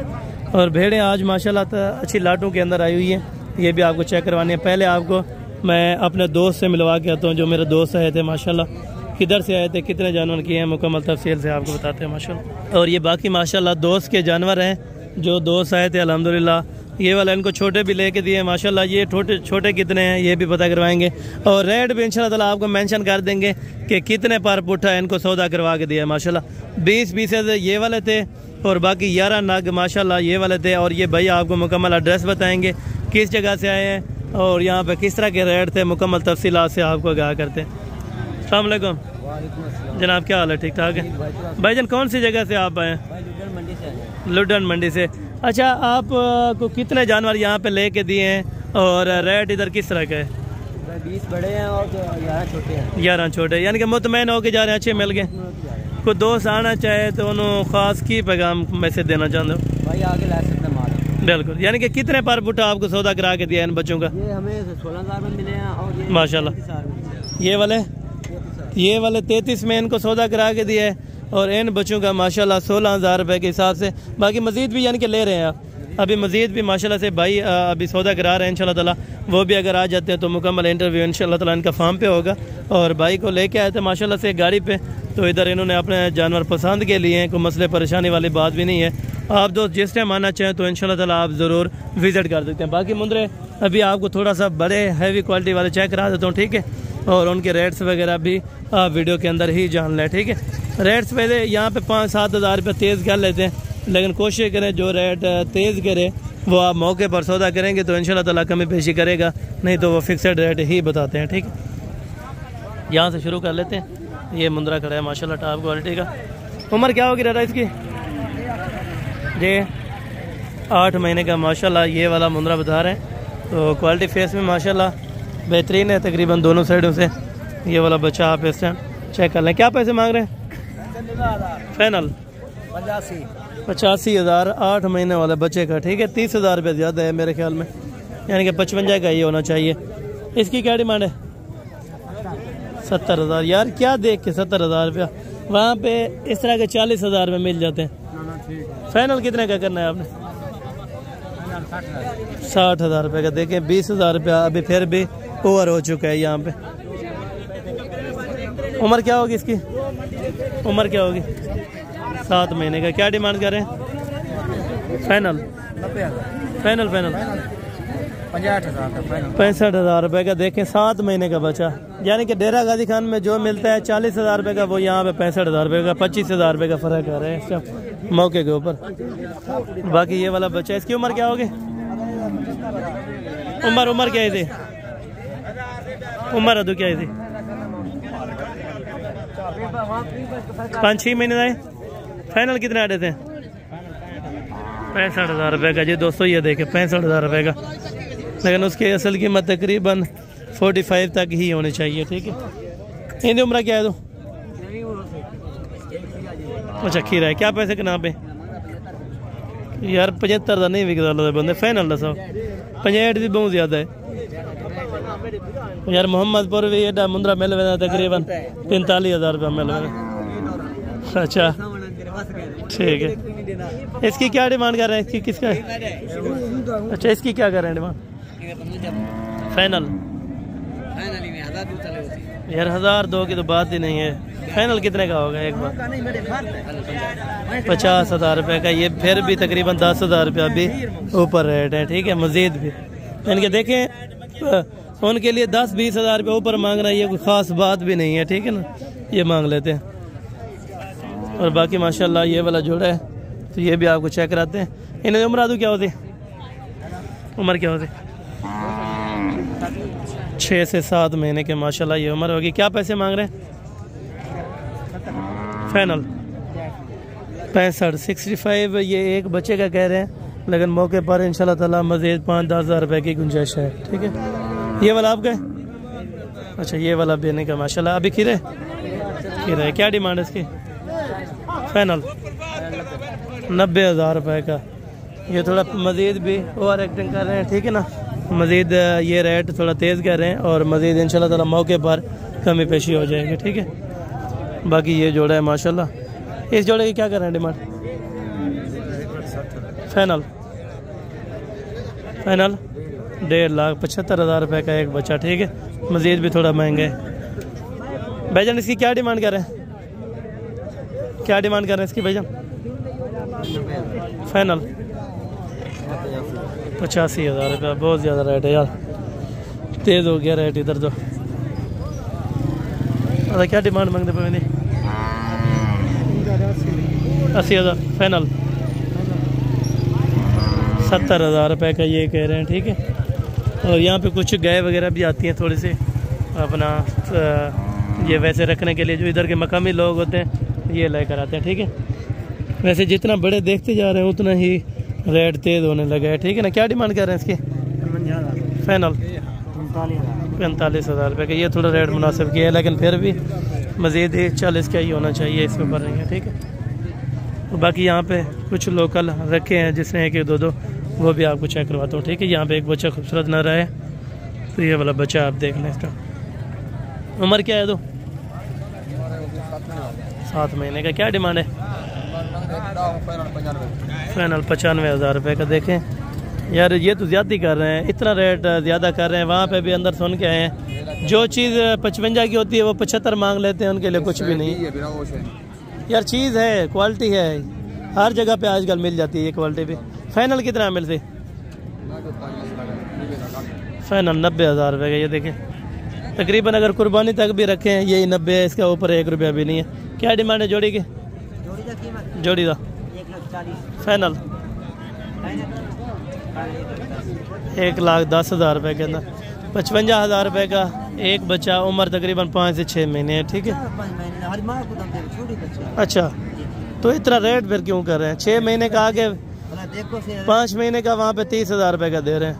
और भेड़ें आज माशाल्लाह अच्छी लाटों के अंदर आई हुई हैं, ये भी आपको चेक करवानी है। पहले आपको मैं अपने दोस्त से मिलवा के आता हूँ, जो मेरे दोस्त आए थे माशाल्लाह, किधर से आए थे, कितने जानवर किए हैं, मुकम्मल तफसील से आपको बताते हैं माशाल्लाह। और ये बाकी माशाल्लाह दोस्त के जानवर हैं, जो दोस्त आए थे अल्हम्दुलिल्लाह। ये वाला इनको छोटे भी लेके दिए माशाल्लाह। ये छोटे कितने हैं ये भी पता करवाएंगे, और रेट भी इंशाल्लाह ताला आपको मेंशन कर देंगे कि कितने पर पुट्ठा इनको सौदा करवा के दिया माशाल्लाह। 20 पीसेज ये वाले थे, और बाकी 11 नग माशाल्लाह ये वाले थे। और ये भैया आपको मुकम्मल एड्रेस बताएंगे, किस जगह से आए हैं और यहाँ पे किस तरह के रेट थे, मुकम्मल तफसीलात से आपको आगाह करते हैं। अस्सलाम वालेकुम जनाब, क्या हाल है? ठीक ठाक है भाईजान। कौन सी जगह से आप आए हैं? लुडन मंडी से। अच्छा, आप को कितने जानवर यहाँ पे लेके दिए हैं, और रेट इधर किस तरह का है? 20 बड़े हैं और 11 छोटे हैं। 11 छोटे, यानी कि मुतमैन होके जा रहे हैं, अच्छे मिल गए। कोई दोस्त आना चाहे तो उन्होंने खास की पैगाम मैसेज देना चाहते हो? भाई आगे ला सकते हैं माल। बिल्कुल, यानी कि कितने पर बुटा आपको सौदा करा के दिया इन बच्चों का? ये हमें 16,000 में मिले हैं, और ये माशाल्लाह। ये वाले 33 में इनको सौदा करा के दिया है, और इन बच्चों का माशाल्लाह 16,000 रुपये के हिसाब से। बाकी मज़ीद भी यानी कि ले रहे हैं आप अभी, मज़ीद भी माशाल्लाह से भाई अभी सौदा करा रहे हैं इंशाल्लाह ताला। वो भी अगर आ जाते हैं तो मुकम्मल इंटरव्यू इंशाल्लाह ताला इनका फार्म पे होगा। और भाई को लेके आए थे माशाल्लाह से गाड़ी पे, तो इधर इन्होंने अपने जानवर पसंद के लिए हैं, कोई मसले परेशानी वाली बात भी नहीं है। आप दोस्त जिस टाइम आना चाहें तो इंशाल्लाह ताला आप ज़रूर विज़िट कर सकते हैं। बाकी मुंदरे अभी आपको थोड़ा सा बड़े हैवी क्वालिटी वाले चेक करा देता हूँ। ठीक है, और उनके रेट्स वगैरह भी आप वीडियो के अंदर ही जान लें। ठीक है, रेट्स पहले यहाँ पे 5-7 हज़ार रुपये तेज़ कर लेते हैं, लेकिन कोशिश करें जो रेट तेज़ करे वो आप मौके पर सौदा करेंगे तो इंशाल्लाह ताला कमी पेशी करेगा, नहीं तो वो फिक्सड रेट ही बताते हैं। ठीक है, यहाँ से शुरू कर लेते हैं। ये मुंद्रा खड़ा है माशाल्लाह टॉप क्वालिटी का। उम्र क्या होगी दादा इसकी? जी 8 महीने का माशाल्लाह ये वाला मुंद्रा बता रहे हैं, तो क्वालिटी फेस में माशाल्लाह बेहतरीन है तकरीबन दोनों साइडों से। ये वाला बच्चा आप इस टाइम चेक कर लें। क्या पैसे मांग रहे हैं? फाइनल 85,000 8 महीने वाले बच्चे का। ठीक है, 30,000 रुपये ज़्यादा है मेरे ख्याल में, यानी कि 55 का ये होना चाहिए। इसकी क्या डिमांड है? 70,000। यार क्या देख के 70,000 रुपया, वहाँ पे इस तरह के 40,000 में मिल जाते हैं। फाइनल कितने का करना है आपने? 60,000 रुपये का। देखें 20,000 रुपया अभी फिर भी ओवर हो चुका है यहाँ पे। उम्र क्या होगी इसकी? उम्र क्या होगी? 7 महीने का। क्या डिमांड कर रहे हैं? फाइनल 65,000 रुपये का। देखें 7 महीने का बच्चा, यानी कि डेरा गाजी खान में जो मिलता है 40,000 रुपये का, वो यहाँ पे 65,000 रुपये का, 25,000 रुपये का फ़र्क आ रहा है। मौके के ऊपर। बाकी ये वाला बच्चा, इसकी उम्र क्या होगी? उम्र क्या है थी? उम्र अदू क्या है थी? 5-6 महीने आए। फाइनल कितने आड़े थे? 65,000 रुपये का जी दोस्तों, ये देखे 65,000 रुपये का, लेकिन उसकी असल कीमत तकरीबन 45 तक ही होनी चाहिए। ठीक है, इनकी उम्र क्या है तो? अच्छा खीरा है, क्या पैसे के नाम पे यार? 75 नहीं बिकता बंदे, फाइनल दसो 65 भी बहुत ज़्यादा है यार। मोहम्मदपुर भी एडा मुंद्रा मिल वेंदा तकरीबन 45,000 रुपया मिल वेंदा। अच्छा ठीक है, इसकी क्या डिमांड कर रहे हैं? इसकी किसका? अच्छा इसकी क्या कर रहे हैं डिमांड? फाइनल यार 1,002 की तो बात ही नहीं है। फाइनल कितने का होगा एक बार? 50,000 रुपये का। ये फिर भी तकरीबन 10,000 रुपया भी ऊपर रेट है। ठीक है, मजीद भी इनके देखें उनके लिए 10-20,000 रुपये ऊपर मांगना ये कोई ख़ास बात भी नहीं है। ठीक है ना, ये मांग लेते हैं। और बाकी माशाल्लाह ये वाला जोड़ा है तो ये भी आपको चेक कराते हैं। इन्हें उम्र आदू क्या होती? उम्र क्या होती? 6 से 7 महीने के माशाल्लाह ये उम्र होगी। क्या पैसे मांग रहे हैं? फाइनल 65 ये एक बच्चे का कह रहे हैं, लेकिन मौके पर इंशाल्लाह ताला मज़ीद 5-10 हज़ार रुपये की गुंजाइश है। ठीक है, ये वाला आपका है? अच्छा ये वाला भी नहीं का माशाल्लाह। अभी खीरे है, क्या डिमांड है इसकी? फाइनल 90,000 रुपये का। ये थोड़ा मज़ीद भी ओवर एक्टिंग कर रहे हैं। ठीक है ना, मज़ीद ये रेट थोड़ा तेज़ कर रहे हैं और मज़ीद इंशाल्लाह ताला मौके पर कमी पेशी हो जाएगी। ठीक है, बाकी ये जोड़ा है माशाल्लाह। इस जोड़े की क्या कर रहे हैं डिमांड? फाइनल 1,75,000 रुपये का एक बच्चा। ठीक है, मज़ीद भी थोड़ा महंगा है। भाईजान इसकी क्या डिमांड कर रहे हैं? क्या डिमांड कर रहे हैं इसकी भाईजान? फाइनल 85,000 रुपया। बहुत ज़्यादा रेट है यार, तेज़ हो गया रेट इधर तो। अरे क्या डिमांड मांगते पे? 80,000 फाइनल 70,000 रुपये का ये कह रहे हैं। ठीक है, और यहाँ पे कुछ गाय वगैरह भी आती हैं थोड़ी सी अपना ये वैसे रखने के लिए, जो इधर के मकामी लोग होते हैं ये लेकर आते हैं। ठीक है, वैसे जितना बड़े देखते जा रहे हैं उतना ही रेट तेज़ होने लगा है। ठीक है ना, क्या डिमांड कर रहे हैं इसकी? फाइनल 45,000 रुपये का। ये थोड़ा रेट मुनासिब किया है, लेकिन फिर भी मज़ीद 40 का ही होना चाहिए, इसके ऊपर नहीं है। ठीक है, और बाकी यहाँ पे कुछ लोकल रखे हैं जिसने 1-2 वो भी आपको चेक करवाता हूँ। ठीक है, यहाँ पे एक बच्चा खूबसूरत नर है, तो ये वाला बच्चा आप देख लें। इसका उम्र क्या है? तो 7 महीने का। क्या डिमांड है? फाइनल 95,000 रुपये का। देखें यार ये तो ज़्यादा कर रहे हैं, इतना रेट ज़्यादा कर रहे हैं। वहाँ पे भी अंदर सुन के आए हैं, जो चीज़ 55 की होती है वो 75 मांग लेते हैं, उनके लिए कुछ भी नहीं यार। चीज़ है, क्वालिटी है, हर जगह पे आजकल मिल जाती है ये क्वालिटी भी। फाइनल कितना मिल से? फाइनल 90,000 रुपये का। ये देखें तकरीबन अगर कुर्बानी तक भी रखें यही 90 है, इसका ऊपर 1 रुपया भी नहीं है। क्या डिमांड है जोड़ी की? जोड़ी का फाइनल 1,10,000 रुपये के अंदर 55,000 रुपये का एक बच्चा। उम्र तकरीबन 5 से 6 महीने है। ठीक है, अच्छा तो इतना रेट फिर क्यों कर रहे हैं? 6 महीने का आगे 5 महीने का वहाँ पे 30,000 रुपये का दे रहे हैं।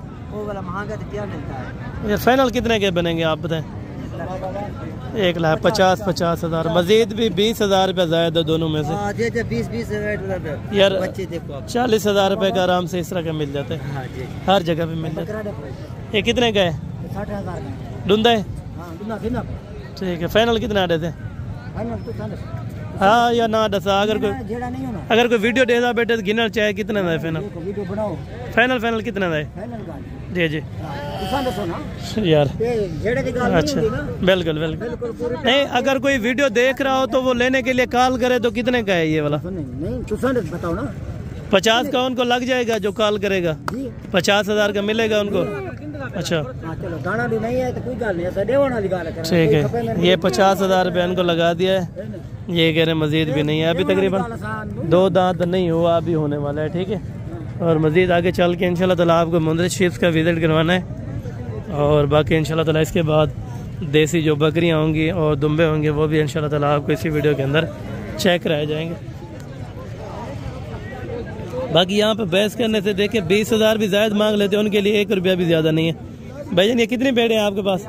ये फाइनल कितने के बनेंगे आप बताएं? 1,50,000 मजीद भी 20,000 रुपये ज़्यादा दोनों में से। 20 यार 40,000 रुपये का आराम से इस तरह का मिल जाता है, हर जगह पे मिल जाता है। ये कितने का है? 60,000 ढूंढा है। ठीक है, फाइनल कितना देते हैं? हाँ या ना दसा, अगर कोई वीडियो देता बेटे तो गिनना चाहे कितना है फाइनल? फाइनल कितना है? जी जी यार अच्छा बिल्कुल नहीं, अगर कोई वीडियो देख रहा हो तो वो लेने के लिए कॉल करे तो कितने का है ये वाला? बताओ ना। 50 का उनको लग जाएगा जो कॉल करेगा, 50,000 का मिलेगा उनको। अच्छा चलो दाना भी नहीं है तो कोई गल नहीं, ठीक है, ये 50,000 रुपये इनको लगा दिया है। ये कह रहे हैं मजीद भी नहीं है, अभी तकरीबन 2 दांत नहीं हुआ, अभी होने वाला है। ठीक है, और मजीद आगे चल के इंशाल्लाह ताला आपको मुंदरी शीप का विज़िट करवाना है, और बाकी इंशाल्लाह ताला इसके बाद देसी जो बकरियाँ होंगी और दुम्बे होंगे वो भी इंशाल्लाह ताला आपको इसी वीडियो के अंदर चेक कराए जाएंगे। बाकी यहाँ पे बहस करने से देखे 20,000 भी ज़ायद मांग लेते हैं, उनके लिए 1 रुपया भी ज़्यादा नहीं है। भाईजान ये कितनी भेड़ें हैं आपके पास?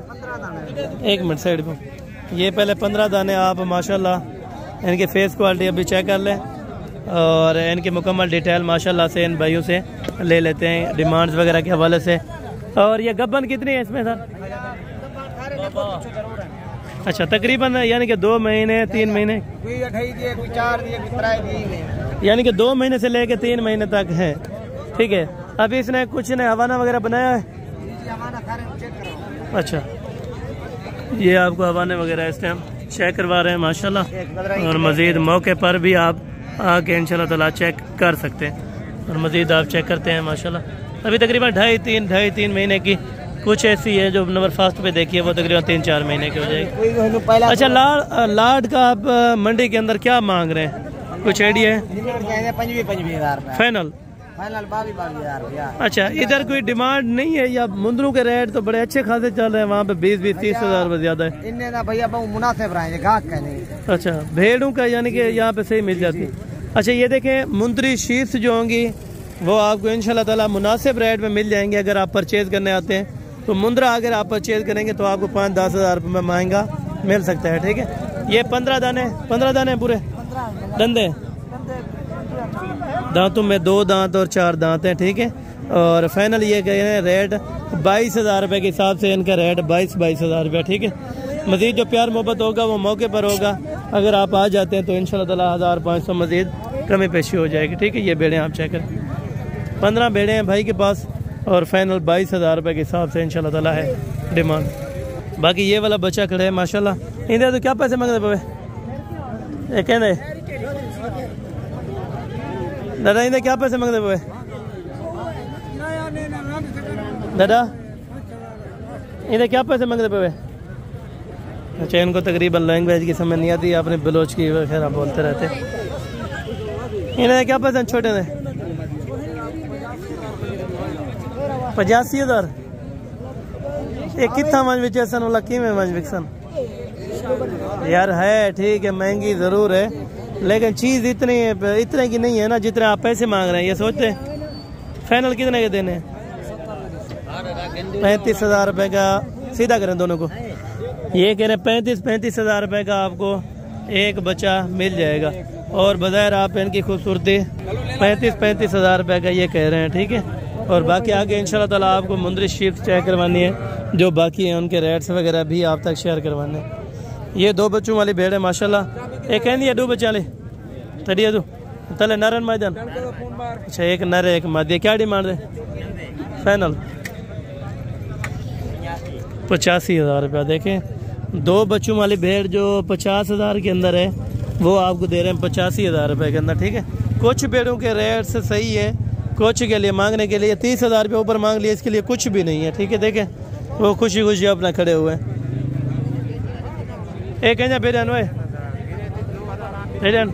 1 मिनट साइड पर। ये पहले 15 दाने आप माशाल्लाह इनके फेस क्वालिटी अभी चेक कर लें, और इनके मुकम्मल डिटेल माशाल्लाह से इन भाइयों से ले लेते हैं डिमांड्स वगैरह के हवाले से। और ये गब्बन कितनी है इसमें सर? अच्छा, तकरीबन यानी कि 2 महीने 3 महीने, यानी कि 2 महीने से लेके 3 महीने तक है। ठीक है, अभी इसने कुछ ने हवाना वगैरह बनाया है? अच्छा, ये आपको हवाने वगैरह इस टाइम चेक करवा रहे हैं माशाल्लाह, और मज़ीद मौके पर भी आप आके इंशाल्लाह ताला चेक कर सकते हैं, और मज़ीद आप चेक करते हैं माशाल्लाह। अभी तकरीबन 2.5-3 महीने की कुछ ऐसी है जो नंबर फर्स्ट पे देखिए, वो तकरीबन 3-4 महीने की हो जाएगी। अच्छा, लाड का आप मंडी के अंदर क्या मांग रहे हैं, कुछ आइडिया है? 25,000 फाइनल। अच्छा, इधर कोई डिमांड नहीं है, या मुंदरों के रेट तो बड़े अच्छे खासे चल रहे हैं वहाँ पे, 20-30,000 ज्यादा है भैया मुनासिब रहेंगे। अच्छा, भेड़ों का यानी कि यहाँ पे सही मिल जाती है। अच्छा, ये देखें मुंदरी शीट्स जो होंगी वो आपको इंशाल्लाह ताला मुनासिब रेट में मिल जाएंगे। अगर आप परचेज करने आते हैं तो मुंद्रा अगर आप परचेज करेंगे तो आपको 5-10 हज़ार रुपये में महंगा मिल सकता है। ठीक है, ये 15 दाने पूरे दंदे, दांतों में 2 दांत और 4 दांत हैं। ठीक है, और फाइनल ये कह रहे हैं रेट 22,000 रुपये के हिसाब से इनका रेट 22,000 रुपये। ठीक है, मज़ीद जो प्यार मोहब्बत होगा वो मौके पर होगा, अगर आप आ जाते हैं तो इंशाल्लाह ताला 1500 मज़ीद कमी पेशी हो जाएगी। ठीक है, ये भेड़ें आप चेक करें, 15 भेड़ें हैं भाई के पास, और फाइनल 22,000 रुपये के हिसाब से इंशाल्लाह ताला है डिमांड। बाकी ये वाला बच्चा खड़े है माशाल्लाह, इन्हें तो क्या पैसे मांगते पे? ये कहने दादा इन्हें क्या पैसे मांगते पे दादा, इन्हें क्या पैसे मांगते पे? अच्छा, इनको तकरीबन लैंग्वेज की समझ नहीं आती, आपने बलोच की वगैरह बोलते रहते। इन्हें क्या पैसे छोटे ने? 85,000। ये कितना मंज विचेसन वाला की में मंज विकसन यार है। ठीक है, महंगी जरूर है, लेकिन चीज इतने की नहीं है ना जितने आप पैसे मांग रहे हैं। ये सोचते फाइनल कितने के देने? 35,000 रुपये का सीधा करें दोनों को। ये कह रहे हैं 35,000 रुपये का आपको एक बच्चा मिल जाएगा, और बजाय आप इनकी खूबसूरती 35,000 रुपये का ये कह रहे हैं। ठीक है, और बाकी आगे इंशाल्लाह ताला आपको मुंदरी शीप चेक करवानी है, जो बाकी हैं उनके रेट्स वगैरह भी आप तक शेयर करवाने हैं। ये 2 बच्चों वाली भेड़ है माशाल्लाह, एक कहनी है 2 बच्चे वाली तड़ी है, तले नरन मैदान। अच्छा, एक नर एक मादी, क्या डिमांड है? फाइनल 85,000 रुपया। देखें 2 बच्चों वाली भेड़ जो 50,000 के अंदर है वो आपको दे रहे हैं 85,000 रुपये के अंदर। ठीक है, कुछ भेड़ों के रेट से सही है, कुछ के लिए मांगने के लिए 30,000 रुपये ऊपर मांग लिए, इसके लिए कुछ भी नहीं है। ठीक है, देखें वो खुशी खुशी अपना खड़े हुए हैं। एक कहना बेरन वे बेरन।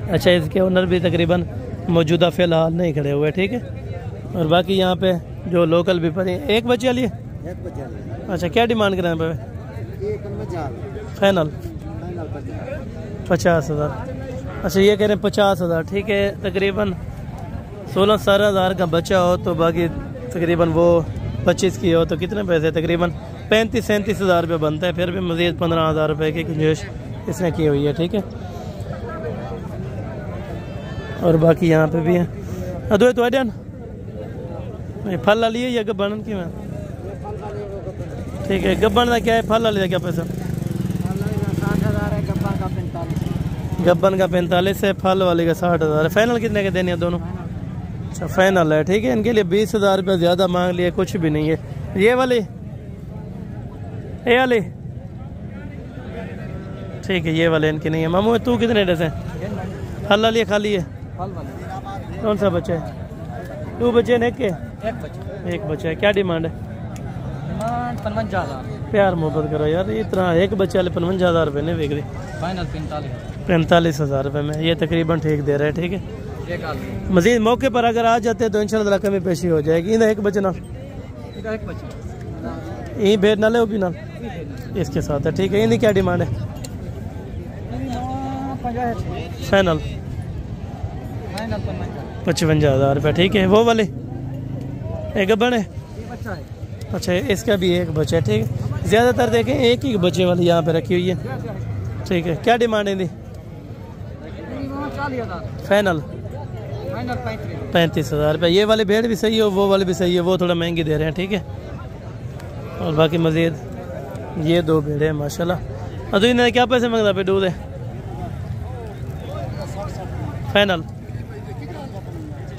अच्छा, इसके ओनर भी तकरीबन मौजूदा फ़िलहाल नहीं खड़े हुए। ठीक है, और बाकी यहाँ पे जो लोकल भी पड़े, एक बच्चे वाली है। अच्छा, क्या डिमांड करें पे? फाइनल 50,000। अच्छा, ये कह रहे हैं 50,000। ठीक है, तकरीबन 16-17 हज़ार का बच्चा हो तो बाकी तकरीबन वो 25 की हो तो कितने पैसे? तकरीबन 35-37 हज़ार रुपये बनता है, फिर भी मज़ीद 15,000 रुपये की गुंजाइश इसने की हुई है। ठीक है, और बाकी यहाँ पे भी है अदो तो अडन फल ला लिए या गब्बन की मैं? ठीक है, गब्बन का क्या है, फल ला लिया क्या पैसा? 60,000 है, गब्बन का 45। गब्बन का 45 है, फल वाले का 60,000 है। फाइनल कितने के देने हैं दोनों? अच्छा, फाइनल है। ठीक है, इनके लिए 20,000 रुपये ज़्यादा मांग लिए, कुछ भी नहीं है। ये वाली ठीक है, ये वाले इनके नहीं है। मामू तू कितने डेस है? फल ला लिए खाली है? कौन सा बच्चा है? 2 बच्चे ने एक बच्चा है। क्या डिमांड है? 55,000। प्यार मोहब्बत करो यार, इतना एक बच्चे वाले 55,000 रुपये नहीं बिक रही, फाइनल 45,000 रुपये में ये तकरीबन ठीक दे रहे हैं। ठीक है, मजीद मौके पर अगर आ जाते तो इंशाल्लाह कमी पेशी हो जाएगी। इन्हें एक बच्चे ना यही भेड़ ना ले भी ना इसके साथ है। ठीक है, इन्हीं क्या डिमांड है? फाइनल 55,000 रुपये। ठीक है, वो वाले एक गब्बन है। अच्छा, इसका भी एक बच्चा है। ठीक है, ज़्यादातर देखें एक ही बच्चे वाली यहाँ पे रखी हुई है। ठीक है, क्या डिमांड है? फाइनल 35,000 रुपये। ये वाली भेड़ भी सही है, वो वाली भी सही है, वो थोड़ा महंगी दे रहे हैं। ठीक है, और बाकी मजीद ये दो भेड़े हैं माशाल्लाह। और तो इन्हें क्या पैसे मांगता पे दूध है? फाइनल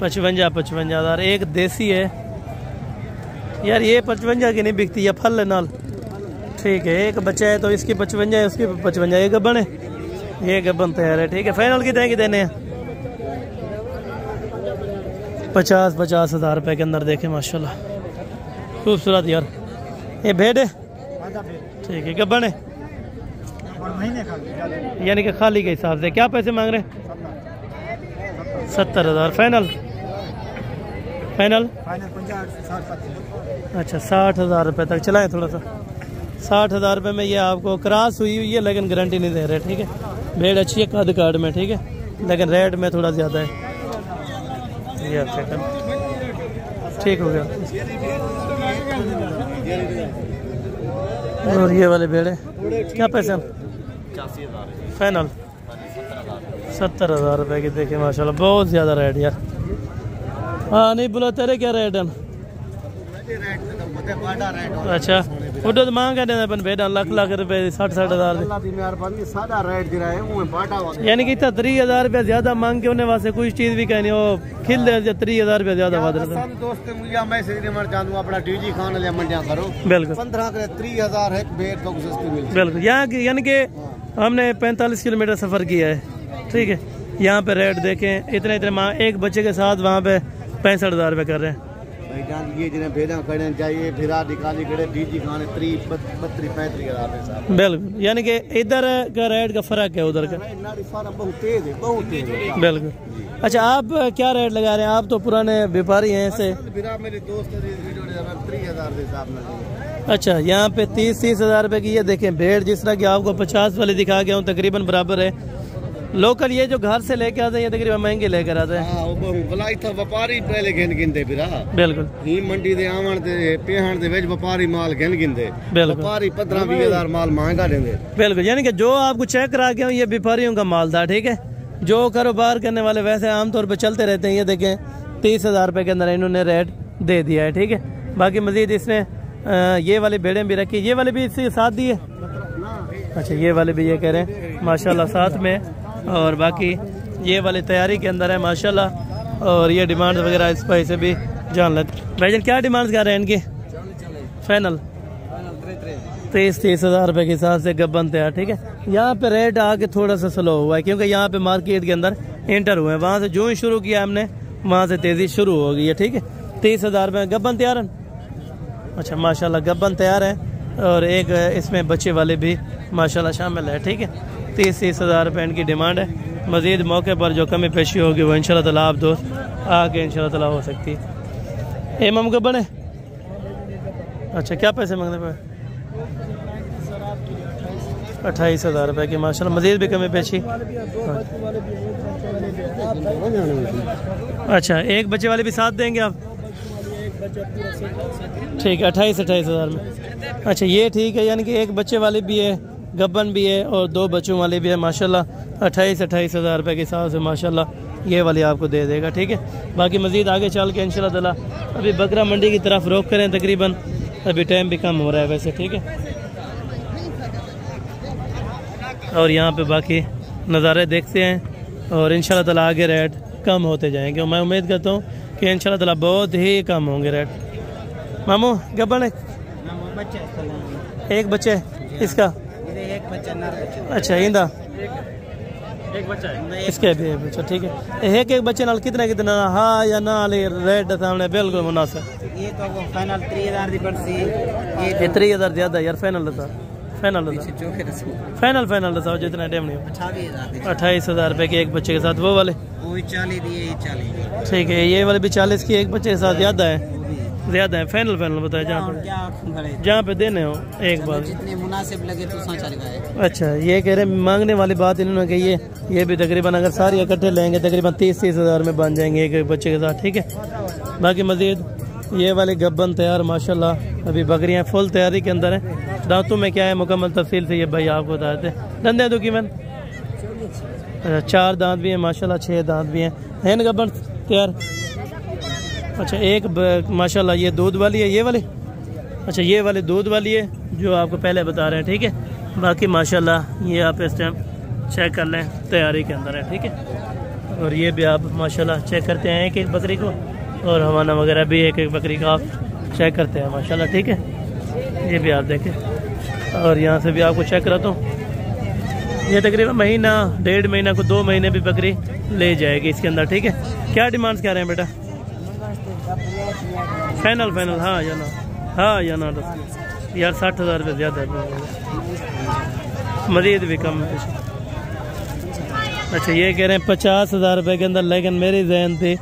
55,000। एक देसी है यार, ये 55 की नहीं बिकती, या फल है नाल। ठीक है, एक बच्चा है तो इसकी 55 है, उसकी 55। ये गब्बन है, ये गब्बन तैयार है। ठीक है, फाइनल कितने की देने हैं? 50,000 रुपये के अंदर देखें माशाल्लाह, खूबसूरत यार। ये भेड़ है। ठीक है, गब्बन है यानी कि खाली के हिसाब से। क्या पैसे मांग रहे हैं? 70,000। फाइनल 60,000 रुपये तक चलाएं थोड़ा सा। 60,000 रुपये में ये आपको क्रॉस हुई है, लेकिन गारंटी नहीं दे रहे। ठीक है, भेड़ अच्छी है कद काट में। ठीक है, लेकिन रेट में थोड़ा ज़्यादा है। ये ठीक हो गया। और ये वाले भेड़े क्या पैसे? 85,000। फाइनल 70,000 रुपये की। देखे माशाल्लाह, बहुत ज़्यादा रेट यार। हाँ नहीं बोला, तेरे क्या रेट है? अच्छा, उधर तो मांग है भेड़ा लाख रुपए 60,000 यानी कि इतना 30,000 रुपया ज्यादा मांग के उन्हें वास्ते कुछ चीज भी कहनी हो खिल दे 30,000 रुपया ज्यादा वाद रहता। बिल्कुल बिल्कुल, यहाँ यानी कि हमने 45 किलोमीटर सफर किया है। ठीक है, यहाँ पे रेट देखें इतने मांग, एक बच्चे के साथ वहाँ पे 65,000 रुपये कर रहे हैं। बिल्कुल, यानी कि इधर का रेट का फर्क है उधर का। बिल्कुल। अच्छा, आप क्या रेट लगा रहे हैं? आप तो पुराने व्यापारी हैं ऐसे। अच्छा, यहाँ पे 30,000 रुपये की ये देखें भेड़, जिस तरह की आपको 50 वाली दिखा गया हूँ, तकरीबन बराबर है। लोकल ये जो घर से लेके आते हैं ये तकरीबन महंगे लेकर आते हैं। व्यापारी पहले गिनते बिल्कुल, मंडी दे आवन ते पेहण दे विच व्यापारी माल गिनते। व्यापारी 15-20,000 माल महंगा देंगे। बिल्कुल, यानी कि जो आपको चेक करा के ये व्यापारियों का माल था। ठीक है, जो कारोबार करने वाले वैसे आमतौर पर चलते रहते हैं। ये देखें 30,000 रुपये के अंदर इन्होंने रेट दे दिया है। ठीक है, बाकी मजीद इसने ये वाली भेड़ें भी रखी, ये वाले भी इसके साथ दी है। अच्छा, ये वाले भी ये कह रहे हैं माशाल्लाह साथ में, और बाकी ये वाली तैयारी के अंदर है माशाल्लाह। और ये डिमांड वगैरह इस पर से भी जान लेते। भाईजान क्या डिमांड कर रहे हैं इनकी? फाइनल 30,000 रुपये के हिसाब से गब्बन तैयार। ठीक है, यहाँ पे रेट आके थोड़ा सा स्लो हुआ है क्योंकि यहाँ पे मार्केट के अंदर एंटर हुए हैं। वहाँ से जो ही शुरू किया हमने वहाँ से तेज़ी शुरू हो गई है। ठीक है, 30,000 रुपये गब्बन तैयार है। अच्छा माशाल्लाह, गब्बन तैयार है, और एक इसमें बच्चे वाले भी माशाल्लाह शामिल है। ठीक है, 30,000 रुपये इनकी डिमांड है। मज़ीद मौके पर जो कमी पेशी होगी वो इंशाल्लाह ताला आप दोस्त आके इंशाल्लाह ताला हो सकती है। इमाम गब्बन है। अच्छा, क्या पैसे मांगने पे? 28,000 रुपये की माशाल्लाह, मज़ीद भी कमी पेशी। अच्छा, एक बच्चे वाले भी साथ देंगे आप? ठीक है, 28,000 में। अच्छा, ये ठीक है, यानी कि एक बच्चे वाली भी है, गब्बन भी है, और दो बच्चों वाली भी है माशाल्लाह। 28,000 रुपये के हिसाब से माशाल्लाह ये वाली आपको दे देगा। ठीक है, बाकी मज़ीद आगे चल के इंशाल्लाह ताला अभी बकरा मंडी की तरफ रोक करें, तकरीबन अभी टाइम भी कम हो रहा है वैसे। ठीक है, और यहाँ पे बाकी नज़ारे देखते हैं, और इंशाल्लाह ताला आगे रेट कम होते जाएंगे। मैं उम्मीद करता हूँ कि इंशाल्लाह ताला बहुत ही कम होंगे रेट। मामू गब्बन एक बच्चे इसका? एक बच्चा नर बच्चा। अच्छा, इंदा एक बच्चा है इसके भी है बच्चा। ठीक है, एक बच्चे नाल कितना हाँ या ना रेट सामने बिल्कुल मुनासिब। ये तो वो फाइनल 3000 दी पड़सी ये 3000 ज्यादा यार फाइनल लता फाइनल बताओ जितना टाइम नहीं 28,000 रुपए के एक बच्चे के साथ वो वाले वो 40 दिए 40 ठीक है ये वाले भी 40 की एक बच्चे के साथ ज्यादा है फाइनल बताया जहाँ पे देने हो एक बार जितने मुनासिब लगे तो सोचा है। अच्छा ये कह रहे मांगने वाली बात इन्होंने कही है ये भी तकरीबन अगर सारी इकट्ठे लेंगे तकरीबन 30,000 में बन जाएंगे एक बच्चे के साथ ठीक है। बाकी मजीद ये वाले गब्बन तैयार माशाल्लाह अभी बकरियां फुल तैयारी के अंदर है। दांतों में क्या है मुकम्मल तफसील से ये भाई आपको बताए थे। दंदे तो कीमत 4 दांत भी हैं माशाल्लाह 6 दांत भी हैं गब्बन तैयार। अच्छा एक माशाल्लाह ये दूध वाली है ये वाली अच्छा ये वाली दूध वाली है जो आपको पहले बता रहे हैं ठीक है। बाकी माशाल्लाह ये आप इस टाइम चेक कर लें तैयारी के अंदर है ठीक है। और ये भी आप माशाल्लाह चेक करते हैं एक बकरी को और हवाना वगैरह भी एक बकरी का आप चेक करते हैं माशाल्लाह ठीक है। ये भी आप देखें और यहाँ से भी आपको चेक कराता हूँ। ये तकरीबन महीना 1.5 महीना को 2 महीने भी बकरी ले जाएगी इसके अंदर ठीक है। क्या डिमांड्स क्या रहे हैं बेटा? फाइनल हाँ या ना यार 60,000 रुपये ज़्यादा है मजीद भी कम है। अच्छा ये कह रहे हैं 50,000 रुपये के अंदर लेकिन मेरी जहन थी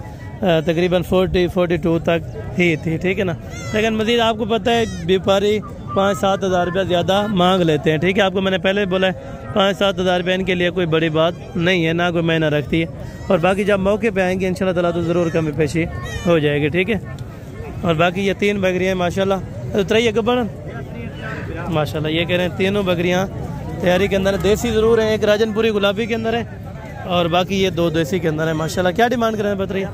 तकरीबन 40-42 तक ही थी ठीक है ना। लेकिन मजीद आपको पता है व्यापारी 5-7 हज़ार रुपया ज़्यादा मांग लेते हैं ठीक है। आपको मैंने पहले बोला है 5-7 हज़ार रुपये इनके लिए कोई बड़ी बात नहीं है ना कोई महीना रखती है। और बाकी जब मौके पे आएंगे इंशाल्लाह ताला तो ज़रूर कमी पेशी हो जाएगी ठीक है। और बाकी ये 3 बकरियाँ माशाल्लाह तो त्रई गब्बन माशाल्लाह ये कह रहे हैं तीनों बकरियाँ तैयारी के अंदर है। देसी ज़रूर है एक राजनपुरी गुलाबी के अंदर है और बाकी ये 2 देसी के अंदर है माशाल्लाह। क्या डिमांड करें बताइए?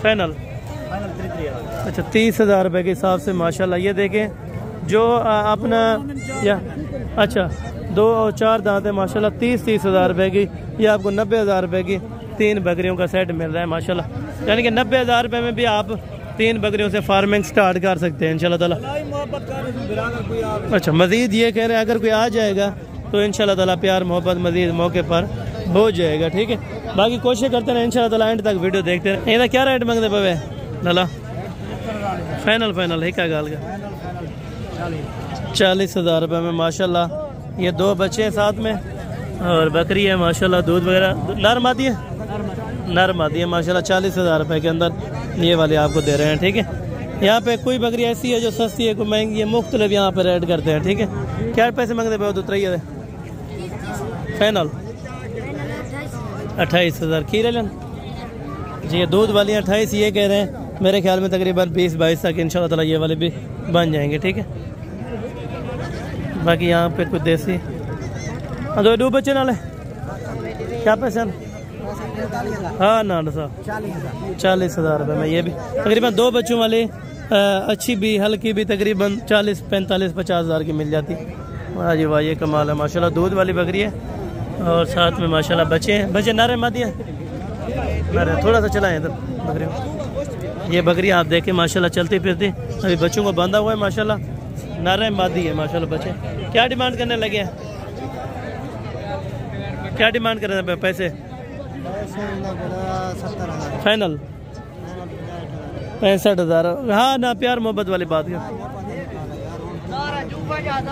फाइनल अच्छा 30,000 रुपये के हिसाब से माशाल्लाह। ये देखें जो अपना या अच्छा 2 और 4 दांत है माशाल्लाह 30,000 रुपये की। ये आपको 90,000 रुपये की 3 बकरियों का सेट मिल रहा है माशाल्लाह। यानी कि 90,000 रुपये में भी आप 3 बकरियों से फार्मिंग स्टार्ट कर सकते हैं इंशाल्लाह ताला। अच्छा मजीद ये कह रहे हैं अगर कोई आ जाएगा तो इंशाल्लाह ताला प्यार मोहब्बत मजीद मौके पर हो जाएगा ठीक है। बाकी कोशिश करते हैं इंशाल्लाह ताला एंड तक वीडियो देखते हैं। ये क्या रेट मांगते पवे लाला? फाइनल है क्या गाल का 40,000 रुपये में माशाल्लाह। ये 2 बच्चे हैं साथ में और बकरी है माशाल्लाह दूध वगैरह नर मादी है माशाल्लाह। 40,000 रुपये के अंदर ये वाले आपको दे रहे हैं ठीक है। यहाँ पे कोई बकरी ऐसी है जो सस्ती है कोई महंगी है मुख्तलिफ यहाँ पे रेट करते हैं ठीक है। क्या पैसे मांगते पे उतरिए फाइनल 28,000 खीरे लें जी। ये दूध वाली 28 ये कह रहे हैं मेरे ख्याल में तकरीबन 20-22 तक इंशाल्लाह ताला ये वाले भी बन जाएंगे ठीक है। बाकी यहाँ पे कुछ देसी दो 2 बच्चे नाले क्या पैसे हाँ ना साहब 40,000 रुपये में ये भी तकरीबन 2 बच्चों वाले अच्छी भी हल्की भी तकरीबन 40-45-50 हज़ार की मिल जाती। वाह जी वाह ये कमाल है माशाल्लाह। दूध वाली बकरी है और साथ में माशाल्लाह बच्चे नारे मादी है नारे थोड़ा सा चलाएं इधर बकरी। ये बकरी आप देखें माशाल्लाह चलती फिरती अभी बच्चों को बांधा हुआ है माशाल्लाह नारे मादी है माशाल्लाह बच्चे। क्या डिमांड करने लगे हैं? क्या डिमांड कर रहे हैं पैसे? फाइनल 65,000 हाँ ना प्यार मोहब्बत वाली बात है।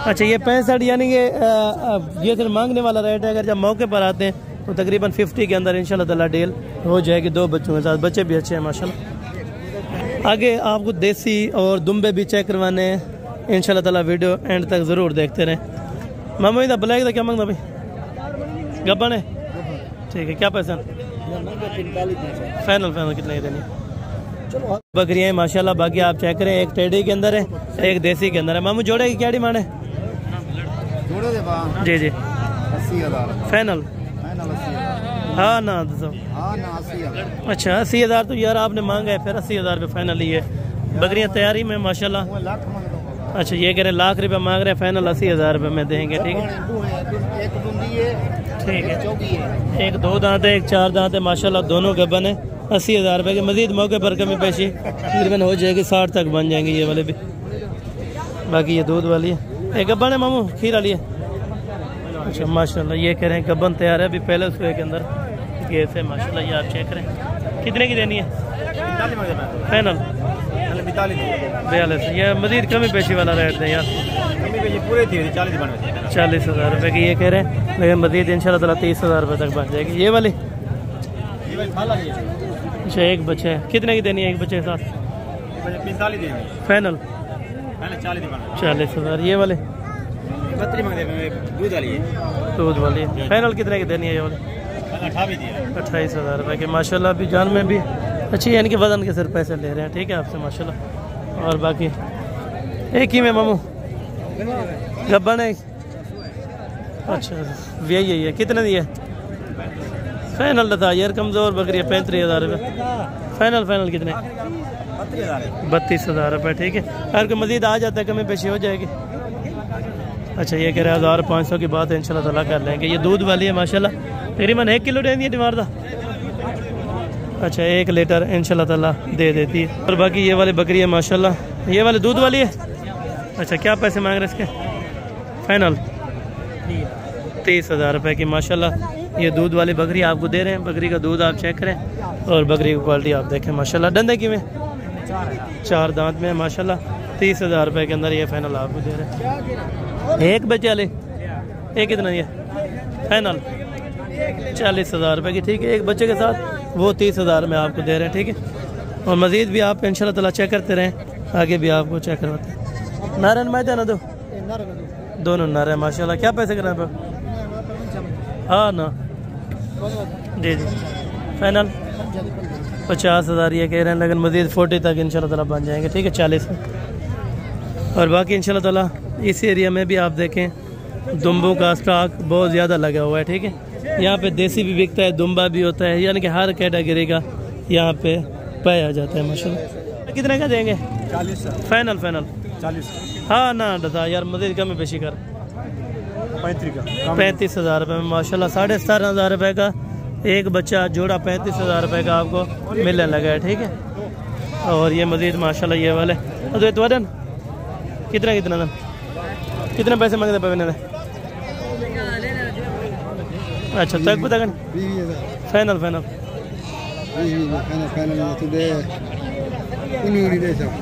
अच्छा ये 65 यानी कि ये सिर्फ मांगने वाला रेट है। अगर जब मौके पर आते हैं तो तकरीबन 50 के अंदर इंशाल्लाह ताला डील हो जाएगी 2 बच्चों के साथ। बच्चे भी अच्छे हैं माशाल्लाह। आगे आपको देसी और दुम्बे भी चेक करवाने हैं इंशाल्लाह ताला वीडियो एंड तक ज़रूर देखते रहें। मामू इधर ब्लैक का क्या मांगता भाई गब्बन है ठीक है। क्या पैसा फाइनल कितने देनी? बकरियाँ माशाल्लाह। बाकी आप चेक करें एक टेडी के अंदर है एक देसी के अंदर है। मामू जोड़े की क्या डिमांड है? जी 80,000 फाइनल हाँ ना अच्छा 80,000 तो यार आपने मांगा है फिर 80,000 रुपये फाइनल ही है। बकरियाँ तैयारी में माशाल्लाह। अच्छा ये कह रहे हैं लाख रुपये मांग रहे हैं फाइनल 80,000 रुपये में देंगे ठीक है। ठीक है एक 2 दांत है एक 4 दांत है माशाल्लाह दोनों गब्बन है। 80,000 रुपये के मजीद मौके पर कमी पेशी तकरीबन हो जाएगी 60 तक बन जाएंगे ये वाले भी। बाकी ये दूध वाली है एक गब्बन है मामू खीर वाली है। अच्छा माशाल्लाह ये कह रहे हैं गब्बन तैयार है अभी पहले उसके के अंदर गैस है माशाल्लाह। ये आप चेक करें कितने की देनी है फाइनल 42। ये मजीद कमी पेशी वाला रेट है यार, पूरे 40,000 रुपये की ये कह रहे हैं, लेकिन मजीद इंशाल्लाह ताला 30,000 रुपये तक बन जाएगी। ये वाली अच्छा एक बच्चे है, कितने की देनी है एक बच्चे के साथ? 45 देंगे फाइनल 40,000। ये वाले 32 मांगते हैं, दूध वाली फाइनल कितने की देनी है? ये वाली 28,000 रुपये की माशाल्लाह। अभी जान में भी अच्छी यानी कि वजन के सिर पैसे ले रहे हैं, ठीक है आपसे माशाल्लाह। और बाकी एक ही में मामू गब्बन है। अच्छा यही है, कितने दिए फाइनल? बता यार कमज़ोर बकरी है, 35,000 रुपये फाइनल कितने? 32,000 रुपये, ठीक है। अगर कोई मजीद आ जाता है कमी पेशी हो जाएगी। अच्छा ये कह रहे हैं 1500 की बात है, इंशाल्लाह ताला कर लेंगे। ये दूध वाली है माशाल्लाह, तकरीबन 1 किलो देती है डिमांड था। अच्छा 1 लीटर इंशाल्लाह ताला दे देती है। और बाकी ये वाली बकरी है माशाल्लाह, ये वाली दूध वाली है। अच्छा क्या पैसे मांग रहे इसके? फाइनल 30,000 रुपये की माशाल्लाह। ये दूध वाली बकरी आपको दे रहे हैं। बकरी का दूध आप चेक करें और बकरी की क्वालिटी आप देखें माशाल्लाह। डंडे की में 4 दांत में माशाल्लाह। 30,000 रुपये के अंदर ये फाइनल आपको दे रहे हैं। एक बच्चे वाले एक कितना ये फाइनल 40,000 रुपये की, ठीक है। एक बच्चे के साथ वो 30,000 में आपको दे रहे हैं, ठीक है। और मज़ीद भी आप इंशाल्लाह ताला चेक करते रहें, आगे भी आपको चेक करवाते हैं। नारायण मैदा ना दो, दोनों नारे माशाल्लाह। क्या पैसे करना पे? हाँ ना जी फाइनल 50,000 ये कह रहे हैं, लेकिन मज़ीद 40 तक इंशाल्लाह ताला बन जाएंगे, ठीक है 40 में। और बाकी इंशाल्लाह ताला इस एरिया में भी आप देखें दुम्बों का स्टॉक बहुत ज़्यादा लगा हुआ है, ठीक है। यहाँ पे देसी भी बिकता है, दुम्बा भी होता है, यानी कि हर कैटेगरी का यहाँ पे पाया जाता है माशाल्लाह। कितने का देंगे? 40 फाइनल 40। हाँ ना दादा यार मज़ीद कमी पेशी कर 35,000 रुपये में माशाल्लाह। 17,500 रुपये का एक बच्चा जोड़ा 35,000 रुपये का आपको मिलने लगा है, ठीक है। और ये मज़ीद माशाल्लाह ये वाले तो कितने पैसे मांगते पे? अच्छा तक पता फाइनल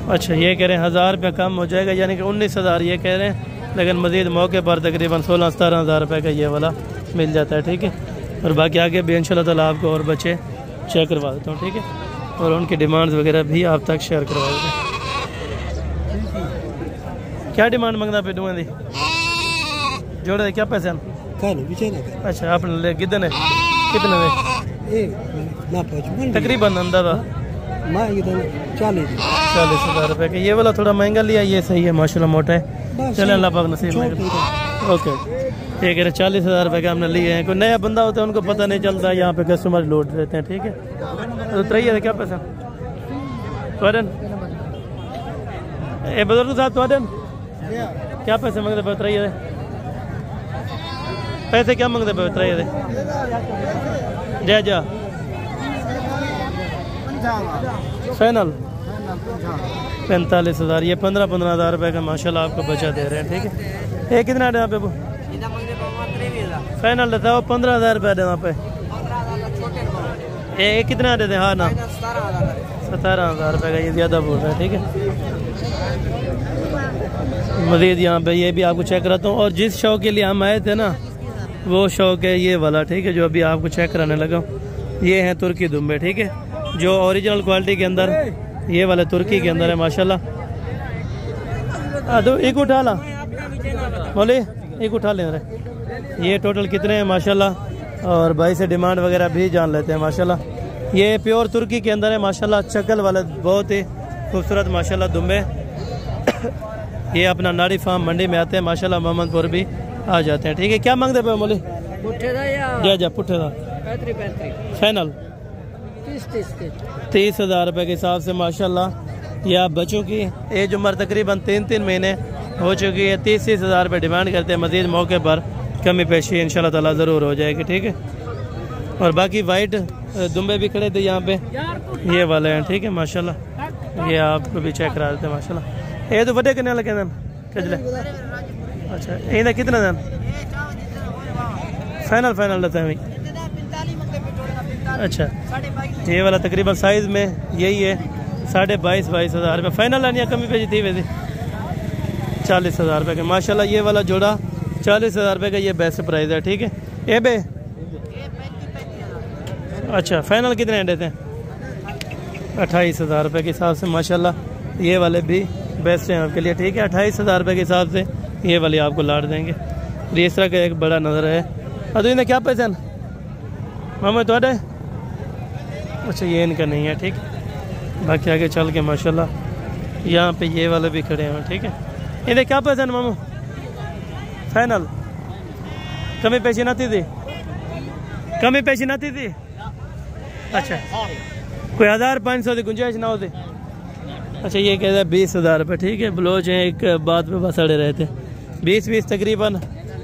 अच्छा ये कह रहे हैं 1000 रुपये कम हो जाएगा, यानी कि 19,000 ये कह रहे हैं, लेकिन मज़ीद मौके पर तकरीबन 16-17 रुपये का ये वाला मिल जाता है, ठीक है। और बाकी आगे भी इंशाल्लाह ताला आपको और बच्चे चेक करवा देता हूँ, ठीक है। और उनकी डिमांड्स वगैरह भी आप तक शेयर करवा देते हैं। क्या डिमांड मंगना पे दूँ दी जोड़े क्या पैसे हैं? अच्छा आपने कितने कितने तकरीबन अंदाजा 40,000 रुपये का। ये वाला थोड़ा महंगा लिया, ये सही है माशाल्लाह मोटा है। चले अल्लाह पाक नसीब में। ओके ये कह रहे 40,000 रुपये का हमने लिए हैं। कोई नया बंदा होता है उनको पता नहीं चलता, यहाँ पे कस्टमर लौट देते हैं, ठीक है। तो त्रैया क्या पैसा ए बुजुर्ग साहब क्या पैसे मंगते पे? त्रैया पैसे क्या मंगते पे? त्रैया जा फाइनल 45,000। ये 15,000 रुपये का माशाल्लाह आपको बचा दे रहे हैं, ठीक है। ये कितना देना पे? फाइनल देता है 15,000 रुपये देना पे। ये कितना देते? हाँ ना 17,000 रुपये का, ये ज़्यादा बोल रहा है, ठीक है। मज़ीद यहाँ पे ये भी आपको चेक कराता हूँ। और जिस शौक के लिए हम आए थे ना वो शौक है ये वाला, ठीक है, जो अभी आपको चेक कराने लगा। ये है तुर्की दुम्बे, ठीक है, जो ओरिजिनल क्वालिटी के अंदर ये वाले तुर्की के अंदर है माशाल्लाह। तो एक उठा ला बोले, एक उठा ले रहे। ये टोटल कितने हैं माशाल्लाह, और भाई से डिमांड वगैरह भी जान लेते हैं माशाल्लाह। ये प्योर तुर्की के अंदर है माशाल्लाह, चक्ल वाले बहुत ही खूबसूरत माशाल्लाह दुम्बे। ये अपना नाड़ी फार्म मंडी में आते हैं माशाल्लाह, मोहम्मदपुर भी आ जाते हैं, ठीक है। क्या मांगते पे मोली? जा पुट्ठे था फाइनल 30,000 रुपये के हिसाब से माशाल्लाह। ये आप बच्चों की एज उम्र तकरीबन 3 महीने हो चुकी है। 30,000 रुपये डिमांड करते हैं। मज़ीद मौके पर कमी पेशी इंशाल्लाह ताला ज़रूर हो जाएगी, ठीक है। और बाकी वाइट दुम्बे भी खड़े थे यहाँ पे, ये वाले हैं, ठीक है माशाल्लाह। ये आपको भी चेक करा देते हैं माशाल्लाह। ये तो बड़े कितने लगे दिन कजले? अच्छा ये कितना दिन फाइनल लेते हैं भाई? अच्छा ये वाला तकरीबन साइज़ में यही है 22,000 रुपये फाइनल है या कमी पेशी थी वैसे 40,000 रुपये का माशाल्लाह। ये वाला जोड़ा 40,000 रुपये का ये बेस्ट प्राइस है, ठीक है। ए बे अच्छा फाइनल कितने अंडे थे? 28,000 रुपये के हिसाब से माशाल्लाह ये वाले भी बेस्ट हैं आपके लिए, ठीक है। 28,000 रुपये के हिसाब से ये वाले आपको लाट देंगे। इस तरह का एक बड़ा नज़र है। अरे इन्हें क्या पैसा मामा तो अच्छा ये इनका नहीं है, ठीक। बाकी आगे चल के माशाल्लाह यहाँ पे ये वाले भी खड़े हैं, ठीक है। इन्हें क्या पैसा मामू? फाइनल कमी पेशी ना थी, कमी पेशी ना थी। अच्छा कोई 1,500 की गुंजाइश ना होती। अच्छा ये कहता है 20,000 रुपये, ठीक है। बलोच हैं एक बात पे बस अड़े रहते। 20 तकरीबन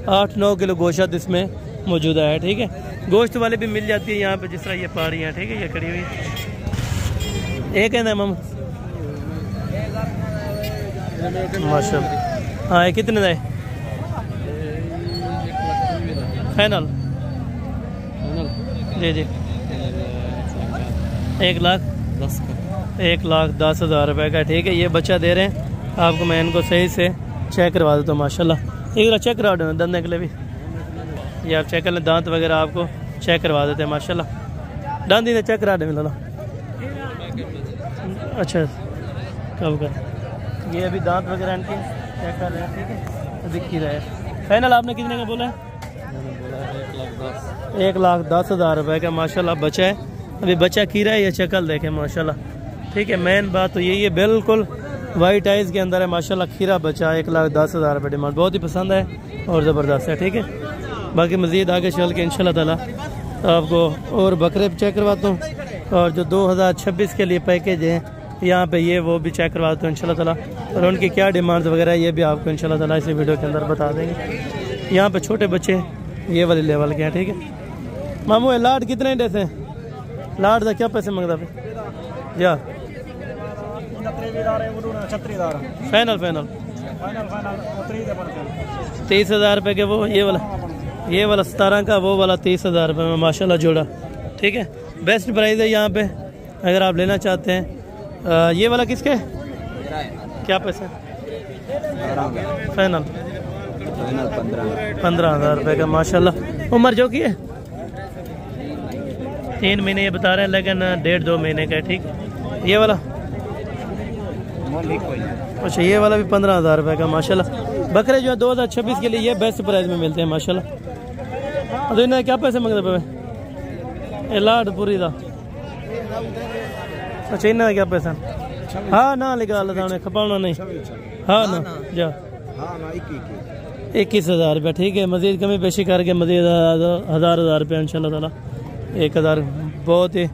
8-9 किलो गोश्त इसमें मौजूदा है, ठीक है। गोश्त वाले भी मिल जाती है यहाँ पे, जिस तरह ये पा रही हैं, ठीक है। ये खड़ी हुई एक है ना मामा माशाल्लाह। हाँ ये कितने है फाइनल? जी जी 1,10,000 रुपये का, ठीक है। ये बच्चा दे रहे हैं आपको, मैं इनको सही से चेक करवा देता हूँ माशाल्लाह। एक चेक करवा दें दंद के लिए भी, ये आप चेक कर लें, दांत वगैरह आपको चेक करवा देते हैं माशाल्लाह। दांत ही चेक करा दें मिला। अच्छा कब का ये अभी दांत वगैरह इनके चेक कर रहे हैं, ठीक है। दिख ही रहा है। फाइनल आपने कितने का बोला है? 1,10,000 रुपये का माशाल्लाह बच्चा है। अभी बच्चा खीरा है, ये शक्ल देखें माशाल्लाह, ठीक है। मेन बात तो यही है, बिल्कुल वाइट आइज़ के अंदर है माशाल्लाह। खीरा बच्चा 1,10,000 रुपये डिमांड, बहुत ही पसंद है और ज़बरदस्त है, ठीक है। बाकी मज़ीद आगे चल के इंशाल्लाह ताला आपको और बकरे चेक करवाता हूँ, और जो 2026 के लिए पैकेज है यहाँ पे ये वो भी चेक करवाता हूँ इंशाल्लाह ताला, और उनकी क्या डिमांड वगैरह ये भी आपको इंशाल्लाह ताला इसी वीडियो के अंदर बता देंगे। यहाँ पे छोटे बच्चे ये वाले लेवल के हैं, ठीक है। मामू लाट कितने इंडे थे? लाट का क्या पैसे मंगता पे या फाइनल? फाइनल 30,000 रुपये के वो ये वाला 17 का, वो वाला 30,000 रुपये में माशाल्लाह जोड़ा, ठीक है। बेस्ट प्राइस है यहाँ पे अगर आप लेना चाहते हैं। ये वाला किसके क्या पैसे? फाइनल 15,000 रुपये का माशाल्लाह। उम्र जो की है 3 महीने ये बता रहे हैं, लेकिन 1.5-2 महीने का है, ठीक। ये वाला अच्छा ये वाला भी 15,000 रुपये का माशाल्लाह। बकरे जो है 2026 के लिए ये बेस्ट प्राइस में मिलते हैं माशाल्लाह। तो इन्हें क्या पैसे मंगते पे? लाट पूरी था। अच्छा इन्हें क्या पैसा? हाँ ना लिखा उन्हें खपाना नहीं। हाँ ना जा 21,000 रुपये, ठीक है। मज़ीद कमी पेशी करके मज़ीद 1,000 रुपये इंशाल्लाह ताला 1,000 बहुत ही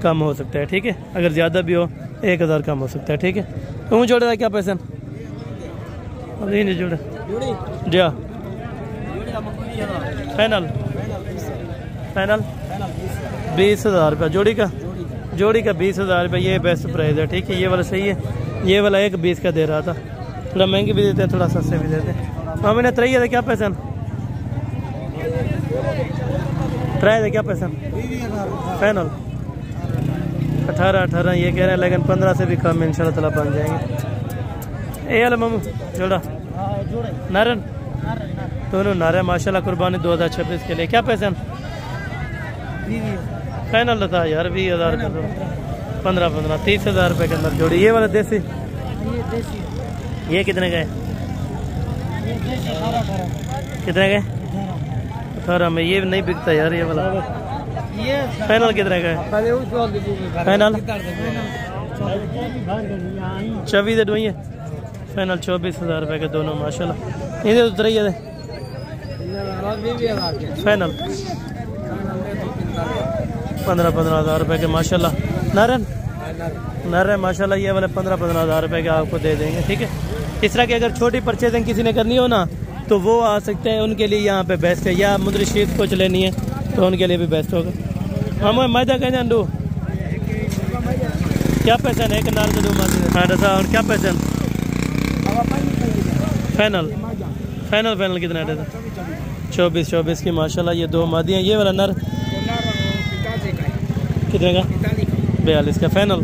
कम हो सकता है, ठीक है। अगर ज़्यादा भी हो 1,000 कम हो सकता है, ठीक है। तुम जोड़े था क्या पैसा? अभी नहीं जोड़े जा फाइनल 20,000 रुपये जोड़ी का 20,000 रुपये ये बेस्ट प्राइस है, ठीक है। ये वाला सही है। ये वाला 1,20 का दे रहा था, थोड़ा महंगी भी देते हैं, थोड़ा सस्ते भी देते हैं। हमें ने त्रई है क्या पैसा? ट्राई है क्या पैसा? फाइनल 18 ये कह रहे हैं, लेकिन 15 से भी कम इंशाल्लाह ताला बन जाएंगे। ए वाला मामू जोड़ा नारन दोनों नारे माशाल्लाह कुर्बानी 2026 के लिए क्या पैसा? फाइनल था यार 20,000 का, 15 30,000 रुपये के अंदर जोड़ी। ये वाला देसी ये कितने का है? कितने का है? 18 में। ये नहीं बिकता यार ये वाला। फाइनल कितने का है? फाइनल 24 दे है। फाइनल 24,000 रुपये के दोनों माशाल्लाह। इधर उतर ही है फाइनल 15,000 रुपये के माशाल्लाह। नर है माशाल्लाह। ये वाले 15,000 रुपये के आपको दे देंगे, ठीक है। इस तरह की अगर छोटी परचेजिंग किसी ने करनी हो ना तो वो आ सकते हैं, उनके लिए यहाँ पे बेस्ट है। या मुद्री शीत कुछ लेनी है तो उनके लिए भी बेस्ट होगा। हम मैदा कहें अंडू क्या पैसा है? एक नार के 2 मादी। हाँ दसा और क्या पैसा? फाइनल कितना है? 24 की माशाल्लाह। ये 2 मादी हैं। ये वाला नर कितने का? 42 का। फाइनल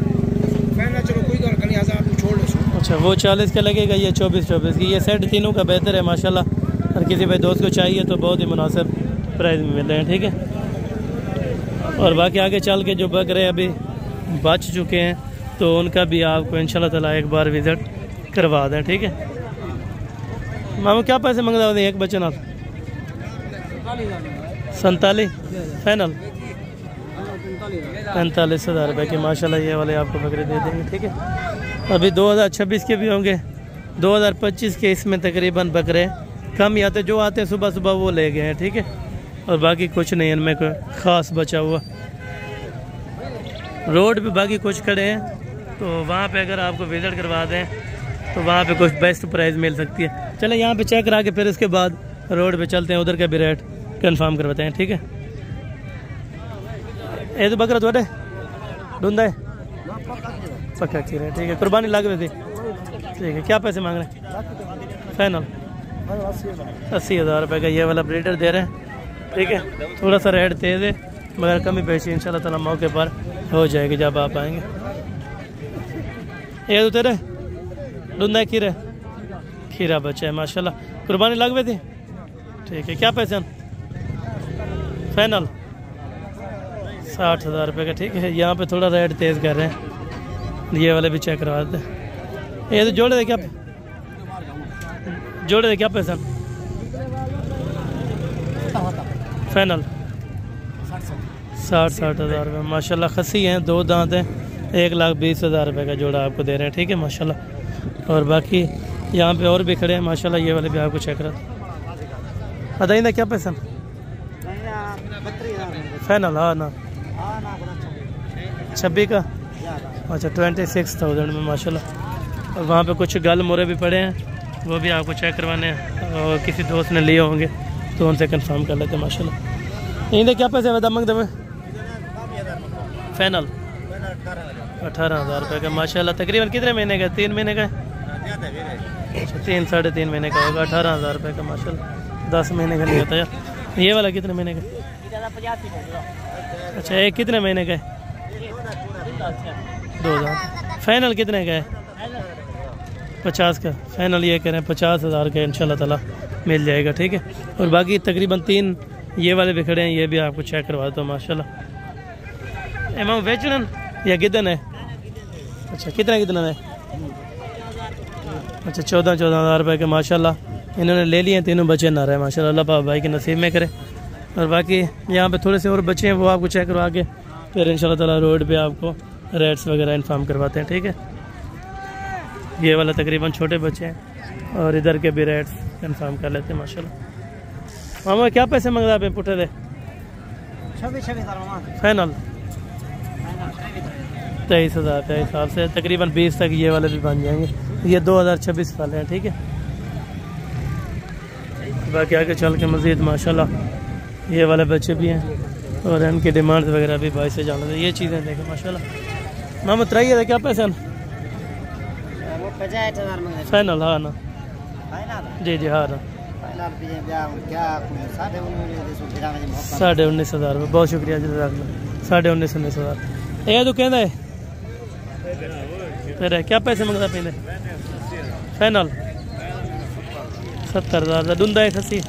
अच्छा वो 40 का लगेगा, ये 24 की। ये सेट तीनों का बेहतर है माशाल्लाह। और किसी भाई दोस्त को चाहिए तो बहुत ही मुनासिब प्राइस में मिल रहे हैं, ठीक है। और बाकी आगे चल के जो बकरे अभी बच चुके हैं तो उनका भी आपको इंशाल्लाह ताला एक बार विज़िट करवा दें, ठीक है। मामू क्या पैसे मंगता होते एक बच्चे ना? 47 फाइनल 45,000 रुपये की माशाल्लाह ये वाले आपको बकरे दे देंगे, ठीक है। अभी 2026 के भी होंगे, 2025 के इसमें तकरीबन बकरे कम ही आते, जो आते हैं सुबह सुबह वो ले गए हैं, ठीक है। और बाकी कुछ नहीं इनमें कोई ख़ास बचा हुआ। रोड पे बाकी कुछ खड़े हैं तो वहाँ पे अगर आपको विज़िट करवा दें तो वहाँ पे कुछ बेस्ट प्राइस मिल सकती है। चले यहाँ पे चेक करा के फिर उसके बाद रोड पे चलते हैं, उधर का भी रेट कंफर्म करवाते हैं, ठीक है। ये तो बकरा थोड़े ढूंढा है पक्का की रहे, ठीक है। कुर्बानी लग रही थी, ठीक है। क्या पैसे मांग रहे हैं? फाइनल 80,000 रुपये का ये वाला ब्रीडर दे रहे हैं, ठीक है। थोड़ा सा रेट तेज़ है मगर कमी पेशी इंशाल्लाह ताला मौके पर हो जाएगी जब आप आएंगे। ये तो तेरे ढूंढा है खीरा बच्चा है माशाल्लाह। कुर्बानी लग थी, ठीक है। क्या पैसे? फाइनल 60,000 रुपये का, ठीक है। यहाँ पे थोड़ा रेट तेज़ कर रहे हैं, ये वाले भी चेक करवा देते हैं। ये तो जोड़े दे क्या पैसा? फाइनल 60,000 रुपये माशाल्लाह। खस्सी हैं, 2 दांत हैं, 1,20,000 रुपये का जोड़ा आपको दे रहे हैं, ठीक है माशाल्लाह। और बाकी यहाँ पे और भी खड़े हैं माशाल्लाह, ये वाले भी आपको चेक करा बताइए क्या पैसा? फाइनल हाँ ना 26 का, अच्छा 26,000 में माशाल्लाह। और वहाँ पे कुछ गल मुरे भी पड़े हैं, वो भी आपको चेक करवाने हैं और किसी दोस्त ने लिए होंगे तो उनसे कंफर्म कर लेते हैं माशाल्लाह। इन्हें क्या पैसे बता मंग दे? फाइनल 18,000 रुपये का माशाल्लाह। तकरीबन कितने महीने का? 3 महीने का, अच्छा 3 साढ़े 3 महीने का होगा। 18,000 रुपये का माशाल्लाह। 10 महीने का नहीं होता यार। ये वाला कितने महीने का? अच्छा एक कितने महीने का है? 2,000। फाइनल कितने का है? 50 का फाइनल ये कह रहे हैं। 50,000 का इंशाल्लाह ताला मिल जाएगा, ठीक है। और बाकी तकरीबन 3 ये वाले भी खड़े हैं, ये भी आपको चेक करवा दो माशाल्लाह। एमाउंट बेचन या गिदन है? अच्छा कितना है? अच्छा 14,000 रुपये के माशाल्लाह। इन्होंने ले लिए, तीनों बच्चे ना रहे माशाल्लाह। अल्लाह पाक भाई के नसीब में करे। और बाकी यहाँ पे थोड़े से और बच्चे हैं, वो आपको चेक करवा के फिर इंशाल्लाह ताला रोड पे आपको रेट्स वगैरह इन्फॉर्म करवाते हैं, ठीक है। ये वाला तकरीबन छोटे बच्चे हैं और इधर के भी रेट्स इन्फॉर्म कर लेते हैं माशाल्लाह। मामा क्या पैसे मंग रहा है पुठे दे? 26,000 फाइनल 23,000 के हिसाब से तकरीबन 20 तक ये वाले भी बन जाएंगे। ये 2026 वाले हैं, ठीक है। बाकी आगे चल के मज़ीद माशाल्लाह ये वाले बच्चे भी हैं और इनकी डिमांड वगैरह भी भाई से जान लेते। ये चीज़ें देखें माशाल्लाह। मामा बताइए क्या पैसे? फाइनल हाँ ना जी हाँ ना 19,500 रुपये। बहुत शुक्रिया जी, 19,500 ये तो कहना है फिर क्या पैसे मंगता पीने? फाइनल 70,000 ढूंढा है खसी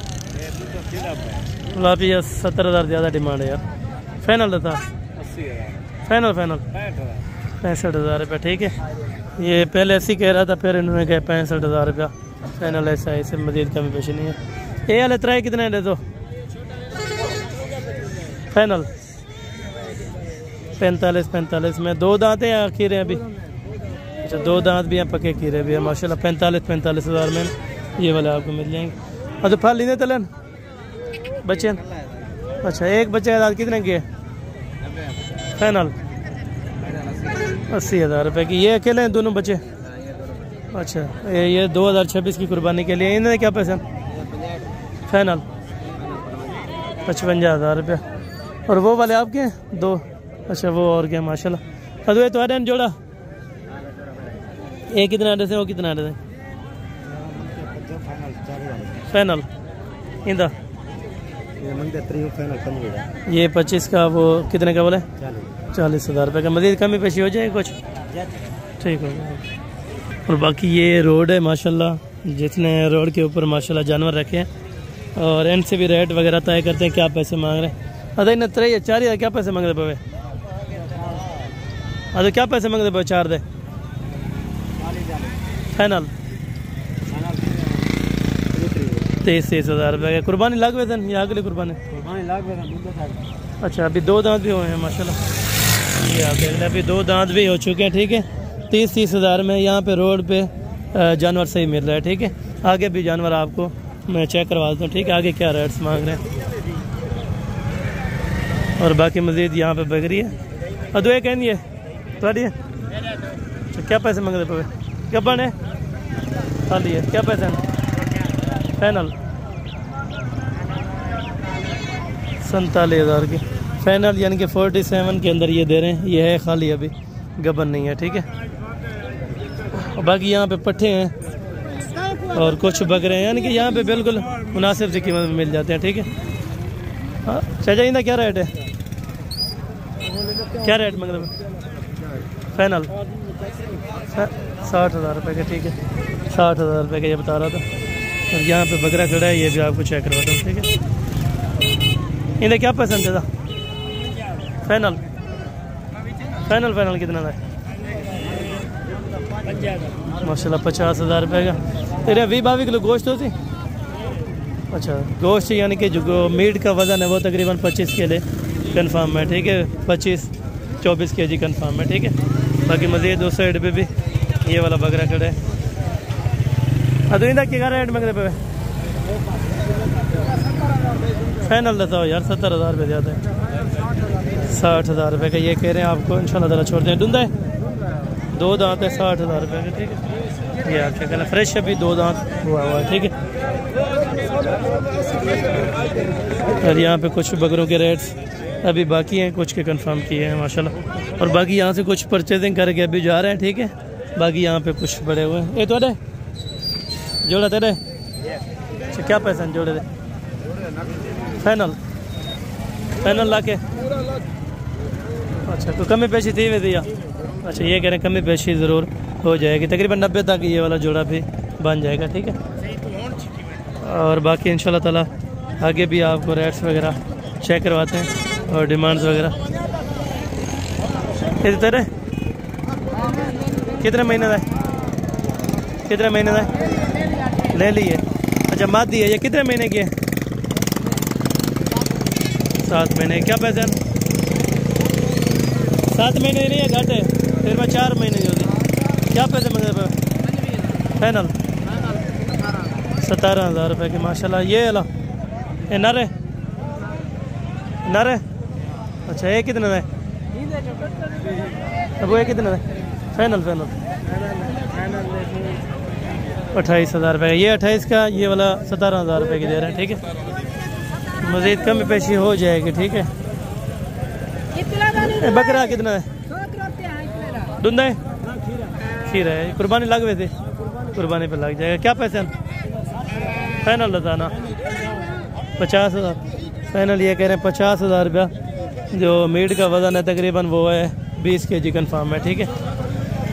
वापी 70,000 ज़्यादा डिमांड है यार। फाइनल था फाइनल 65,000 रुपये, ठीक है। ये पहले 80 कह रहा था, फिर इन्होंने कहा 65,000 रुपया फाइनल। ऐसा है, इससे मज़ीद कमी पेशी नहीं है। ये वाले त्राई कितने दे दो? फाइनल 45 में 2 दांत हैं या खीरे अभी? अच्छा 2 दांत भी हैं, पके खीरे भी हैं माशाल्लाह। 45,000 में ये वाले आपको मिल जाएंगे। और तो फल लेने तलन बच्चे? अच्छा एक बच्चे का दांत कितने की है? फाइनल 80,000 रुपये की। ये अकेले हैं दोनों बच्चे? अच्छा ये 2026 की कुर्बानी के लिए। इन्होंने क्या पैसे? फाइनल 55,000 रुपया। और वो वाले आपके हैं 2? अच्छा वो और क्या माशाल्लाह। अरे तो आडन जोड़ा ये कितना आडे से वो कितना आडे से? फाइनल इंदा ये 25 का। वो कितने का बोले? 40,000 रुपये का। मज़ीद कमी पेशी हो जाएगी कुछ? ठीक हो जाएगा। और बाकी ये रोड है माशाल्लाह, जिसने रोड के ऊपर माशाल्लाह जानवर रखे हैं और इनसे भी रेट वगैरह तय करते हैं क्या पैसे मांग रहे हैं। अरे इन 3,000 क्या पैसे मांग रहे पे? अरे क्या पैसे मांग रहे पे? 4 दे फाइनल 23,000 रुपये। कुर्बानी लाग वेतन या अगली कुर्बानी? अच्छा अभी 2 दांत भी हुए हैं माशाल्लाह, ये आप देख लें अभी 2 दांत भी हो चुके हैं। ठीक है 30,000 में यहाँ पे रोड पे जानवर सही मिल रहा है। ठीक है आगे भी जानवर आपको मैं चेक करवा देता हूँ। ठीक है आगे क्या रेट्स मांग रहे हैं और बाकी मज़ीद यहाँ पे बकरी है। अदो ये कहनी है थोड़ी है। अच्छा क्या पैसे मांग रहे पे? कब है खाली है? क्या पैसे हैं फाइनल? 47,000 की फाइनल, यानी कि 47 के अंदर ये दे रहे हैं। ये है खाली, अभी गबन नहीं है। ठीक है और बाकी यहाँ पे पट्ठे हैं और कुछ बकरे हैं, यानी कि यहाँ पे बिल्कुल मुनासिब से कीमत में मिल जाते हैं। ठीक है हाँ चाचा इनका क्या रेट है? क्या रेट मांग रहे फाइनल? 60,000 रुपये का। ठीक है 60,000 रुपये का ये बता रहा था। और यहाँ पे बकरा खड़ा है, ये भी आपको चेक करवाता हूँ। ठीक है इन्हें क्या पसंद है? फाइनल फाइनल फाइनल कितना है? माशाल्लाह 50,000 रुपये का। तेरे 20-22 किलो गोश्त होती? अच्छा गोश्त यानी कि जो मीट का वज़न है वो तकरीबन 25 के कन्फर्म है। ठीक है 25-24 kg कन्फर्म है। ठीक है बाकी मज़ीद उस साइड पे भी ये वाला बकरा खड़ा है। अदुइंदा क्या रेट मंग रहे पे? फाइनल बताओ यार 70,000 रुपये ज़्यादा है। 60,000 रुपये का ये कह रहे हैं आपको, इंशाल्लाह ताला छोड़ दें। डूंदा है 2 दांत है 60,000 रुपये का। ठीक है ये आप क्या कहना फ्रेश अभी 2 दांत हुआ हुआ है। ठीक है और यहाँ पे कुछ बकरों के रेट्स अभी बाकी हैं, कुछ के कंफर्म किए हैं माशाल्लाह। और बाकी यहाँ से कुछ परचेजिंग करके अभी जा रहे हैं। ठीक है बाकी यहाँ पे कुछ बड़े हुए हैं। ये तो जोड़ा तेरे अच्छा क्या पैसा जोड़े दे? फाइनल फाइनल ला के अच्छा तो कमी पेशी थी वे दिया? अच्छा ये कह रहे हैं कमी पेशी ज़रूर हो जाएगी, तकरीबन 90 तक ये वाला जोड़ा भी बन जाएगा। ठीक है और बाकी इंशाल्लाह ताला आगे भी आपको रेट्स वगैरह चेक करवाते हैं और डिमांड्स वगैरह। तेरे कितने महीने का? कितने महीने का ले लिए? अच्छा मादी है ये कितने महीने की है? 7 महीने। क्या पैसे हैं? 7 महीने नहीं है घट है, फिर मैं 4 महीने की होती। क्या पैसे मंगे पे? फाइनल 17,000 रुपये की माशाल्लाह। ये अला ये नर है? नर है अच्छा ये कितने है? अब वो ये कितने है? फाइनल फाइनल 28,000 रुपये का। ये 28 का, ये वाला 17,000 रुपये की दे रहे हैं। ठीक है मज़ीद कमी पेशी हो जाएगी। ठीक है बकरा कितना है? डूंदा है खीरा है। कुर्बानी लग हुए थे? कुर्बानी पे लग जाएगा। क्या पैसे हैं? फाइनल बताना 50,000 फाइनल। ये कह रहे हैं 50,000 रुपया। जो मीट का वज़न है तकरीबन वो है 20 kg कन्फर्म है। ठीक है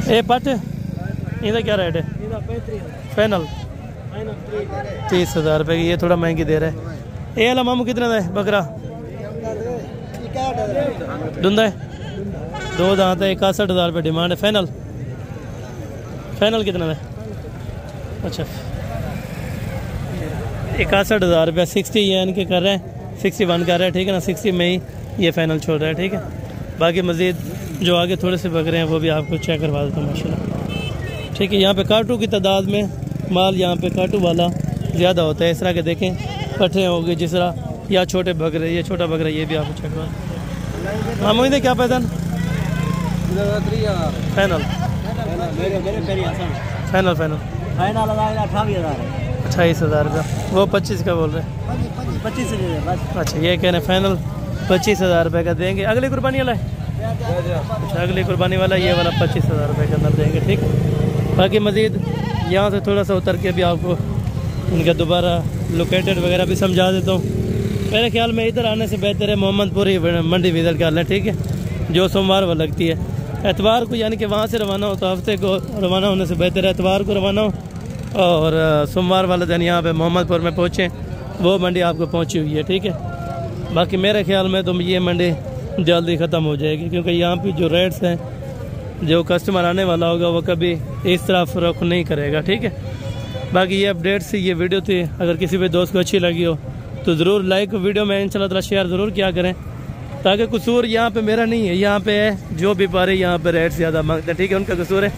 ये पट इधर क्या रेट है? फाइनल 30,000 रुपये की। ये थोड़ा महंगी दे रहा है। ये वाला मामू कितना है बकरा? डूंदा है 2 दांत है। 61,000 रुपये डिमांड है। फाइनल फाइनल कितना है? अच्छा 61,000 रुपये 60 यानी कि कर रहे हैं 61 कर रहे हैं। ठीक है ना 60 में ही ये फाइनल छोड़ रहा है। ठीक है बाकी मज़ीद जो आगे थोड़े से बकरे हैं वो भी आपको चेक करवा देता हूँ माशाल्लाह। ठीक है यहाँ पे काटू की तादाद में माल यहाँ पे काटू वाला ज़्यादा होता है। इस तरह के देखें पट्ठे हो गए जिस तरह, या छोटे बकरे, ये छोटा बकरा, ये भी आपको चेक करवा। हाँ मुझे क्या पैसा? फाइनल फाइनल फाइनल 28,000 रुपया। वो 25 का बोल रहे हैं? 25। अच्छा ये कह रहे हैं फाइनल 25,000 रुपये का देंगे। अगली कुर्बानी वाला है? अच्छा अगली कुर्बानी वाला ये वाला 25,000 रुपये के अंदर देंगे। ठीक बाकी मज़ीद यहाँ से थोड़ा सा उतर के भी आपको इनका दोबारा लोकेटेड वगैरह भी समझा देता हूँ। मेरे ख्याल में इधर आने से बेहतर है मोहम्मदपुर ही मंडी विज़िट कर लें। ठीक है जो सोमवार वो लगती है एतवार को यानी कि वहाँ से रवाना हो तो हफ्ते को रवाना होने से बेहतर है एतवार को रवाना हो, और सोमवार वाले दिन यहाँ पे मोहम्मदपुर में पहुँचें। वो मंडी आपको पहुँची हुई है, ठीक है। बाकी मेरे ख्याल में तो ये मंडी जल्दी ख़त्म हो जाएगी, क्योंकि यहाँ पे जो रेट्स हैं, जो कस्टमर आने वाला होगा वो कभी इस तरफ रुख नहीं करेगा, ठीक है। बाकी ये अपडेट्स, ये वीडियो थी, अगर किसी भी दोस्त को अच्छी लगी हो तो ज़रूर लाइक, वीडियो में इंशाल्लाह ताला शेयर ज़रूर किया करें, ताकि कसूर यहाँ पे मेरा नहीं है, यहाँ पे है जो भी पा रहे यहाँ पे रेट ज़्यादा मांगते हैं, ठीक है, उनका कसूर है।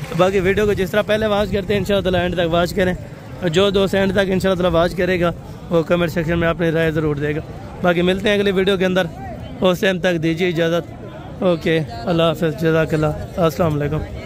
तो बाकी वीडियो को जिस तरह पहले वॉच करते हैं इंशाल्लाह ताला एंड तक वॉच करें, और जो दोस्त एंड तक इंशाल्लाह ताला वॉच करेगा वो कमेंट सेक्शन में अपनी राय ज़रूर देगा। बाकी मिलते हैं अगले वीडियो के अंदर, उस टाइम तक दीजिए इजाज़त। ओके, अल्लाह हाफ़िज़, जज़ाकल्लाह, अस्सलाम वालेकुम।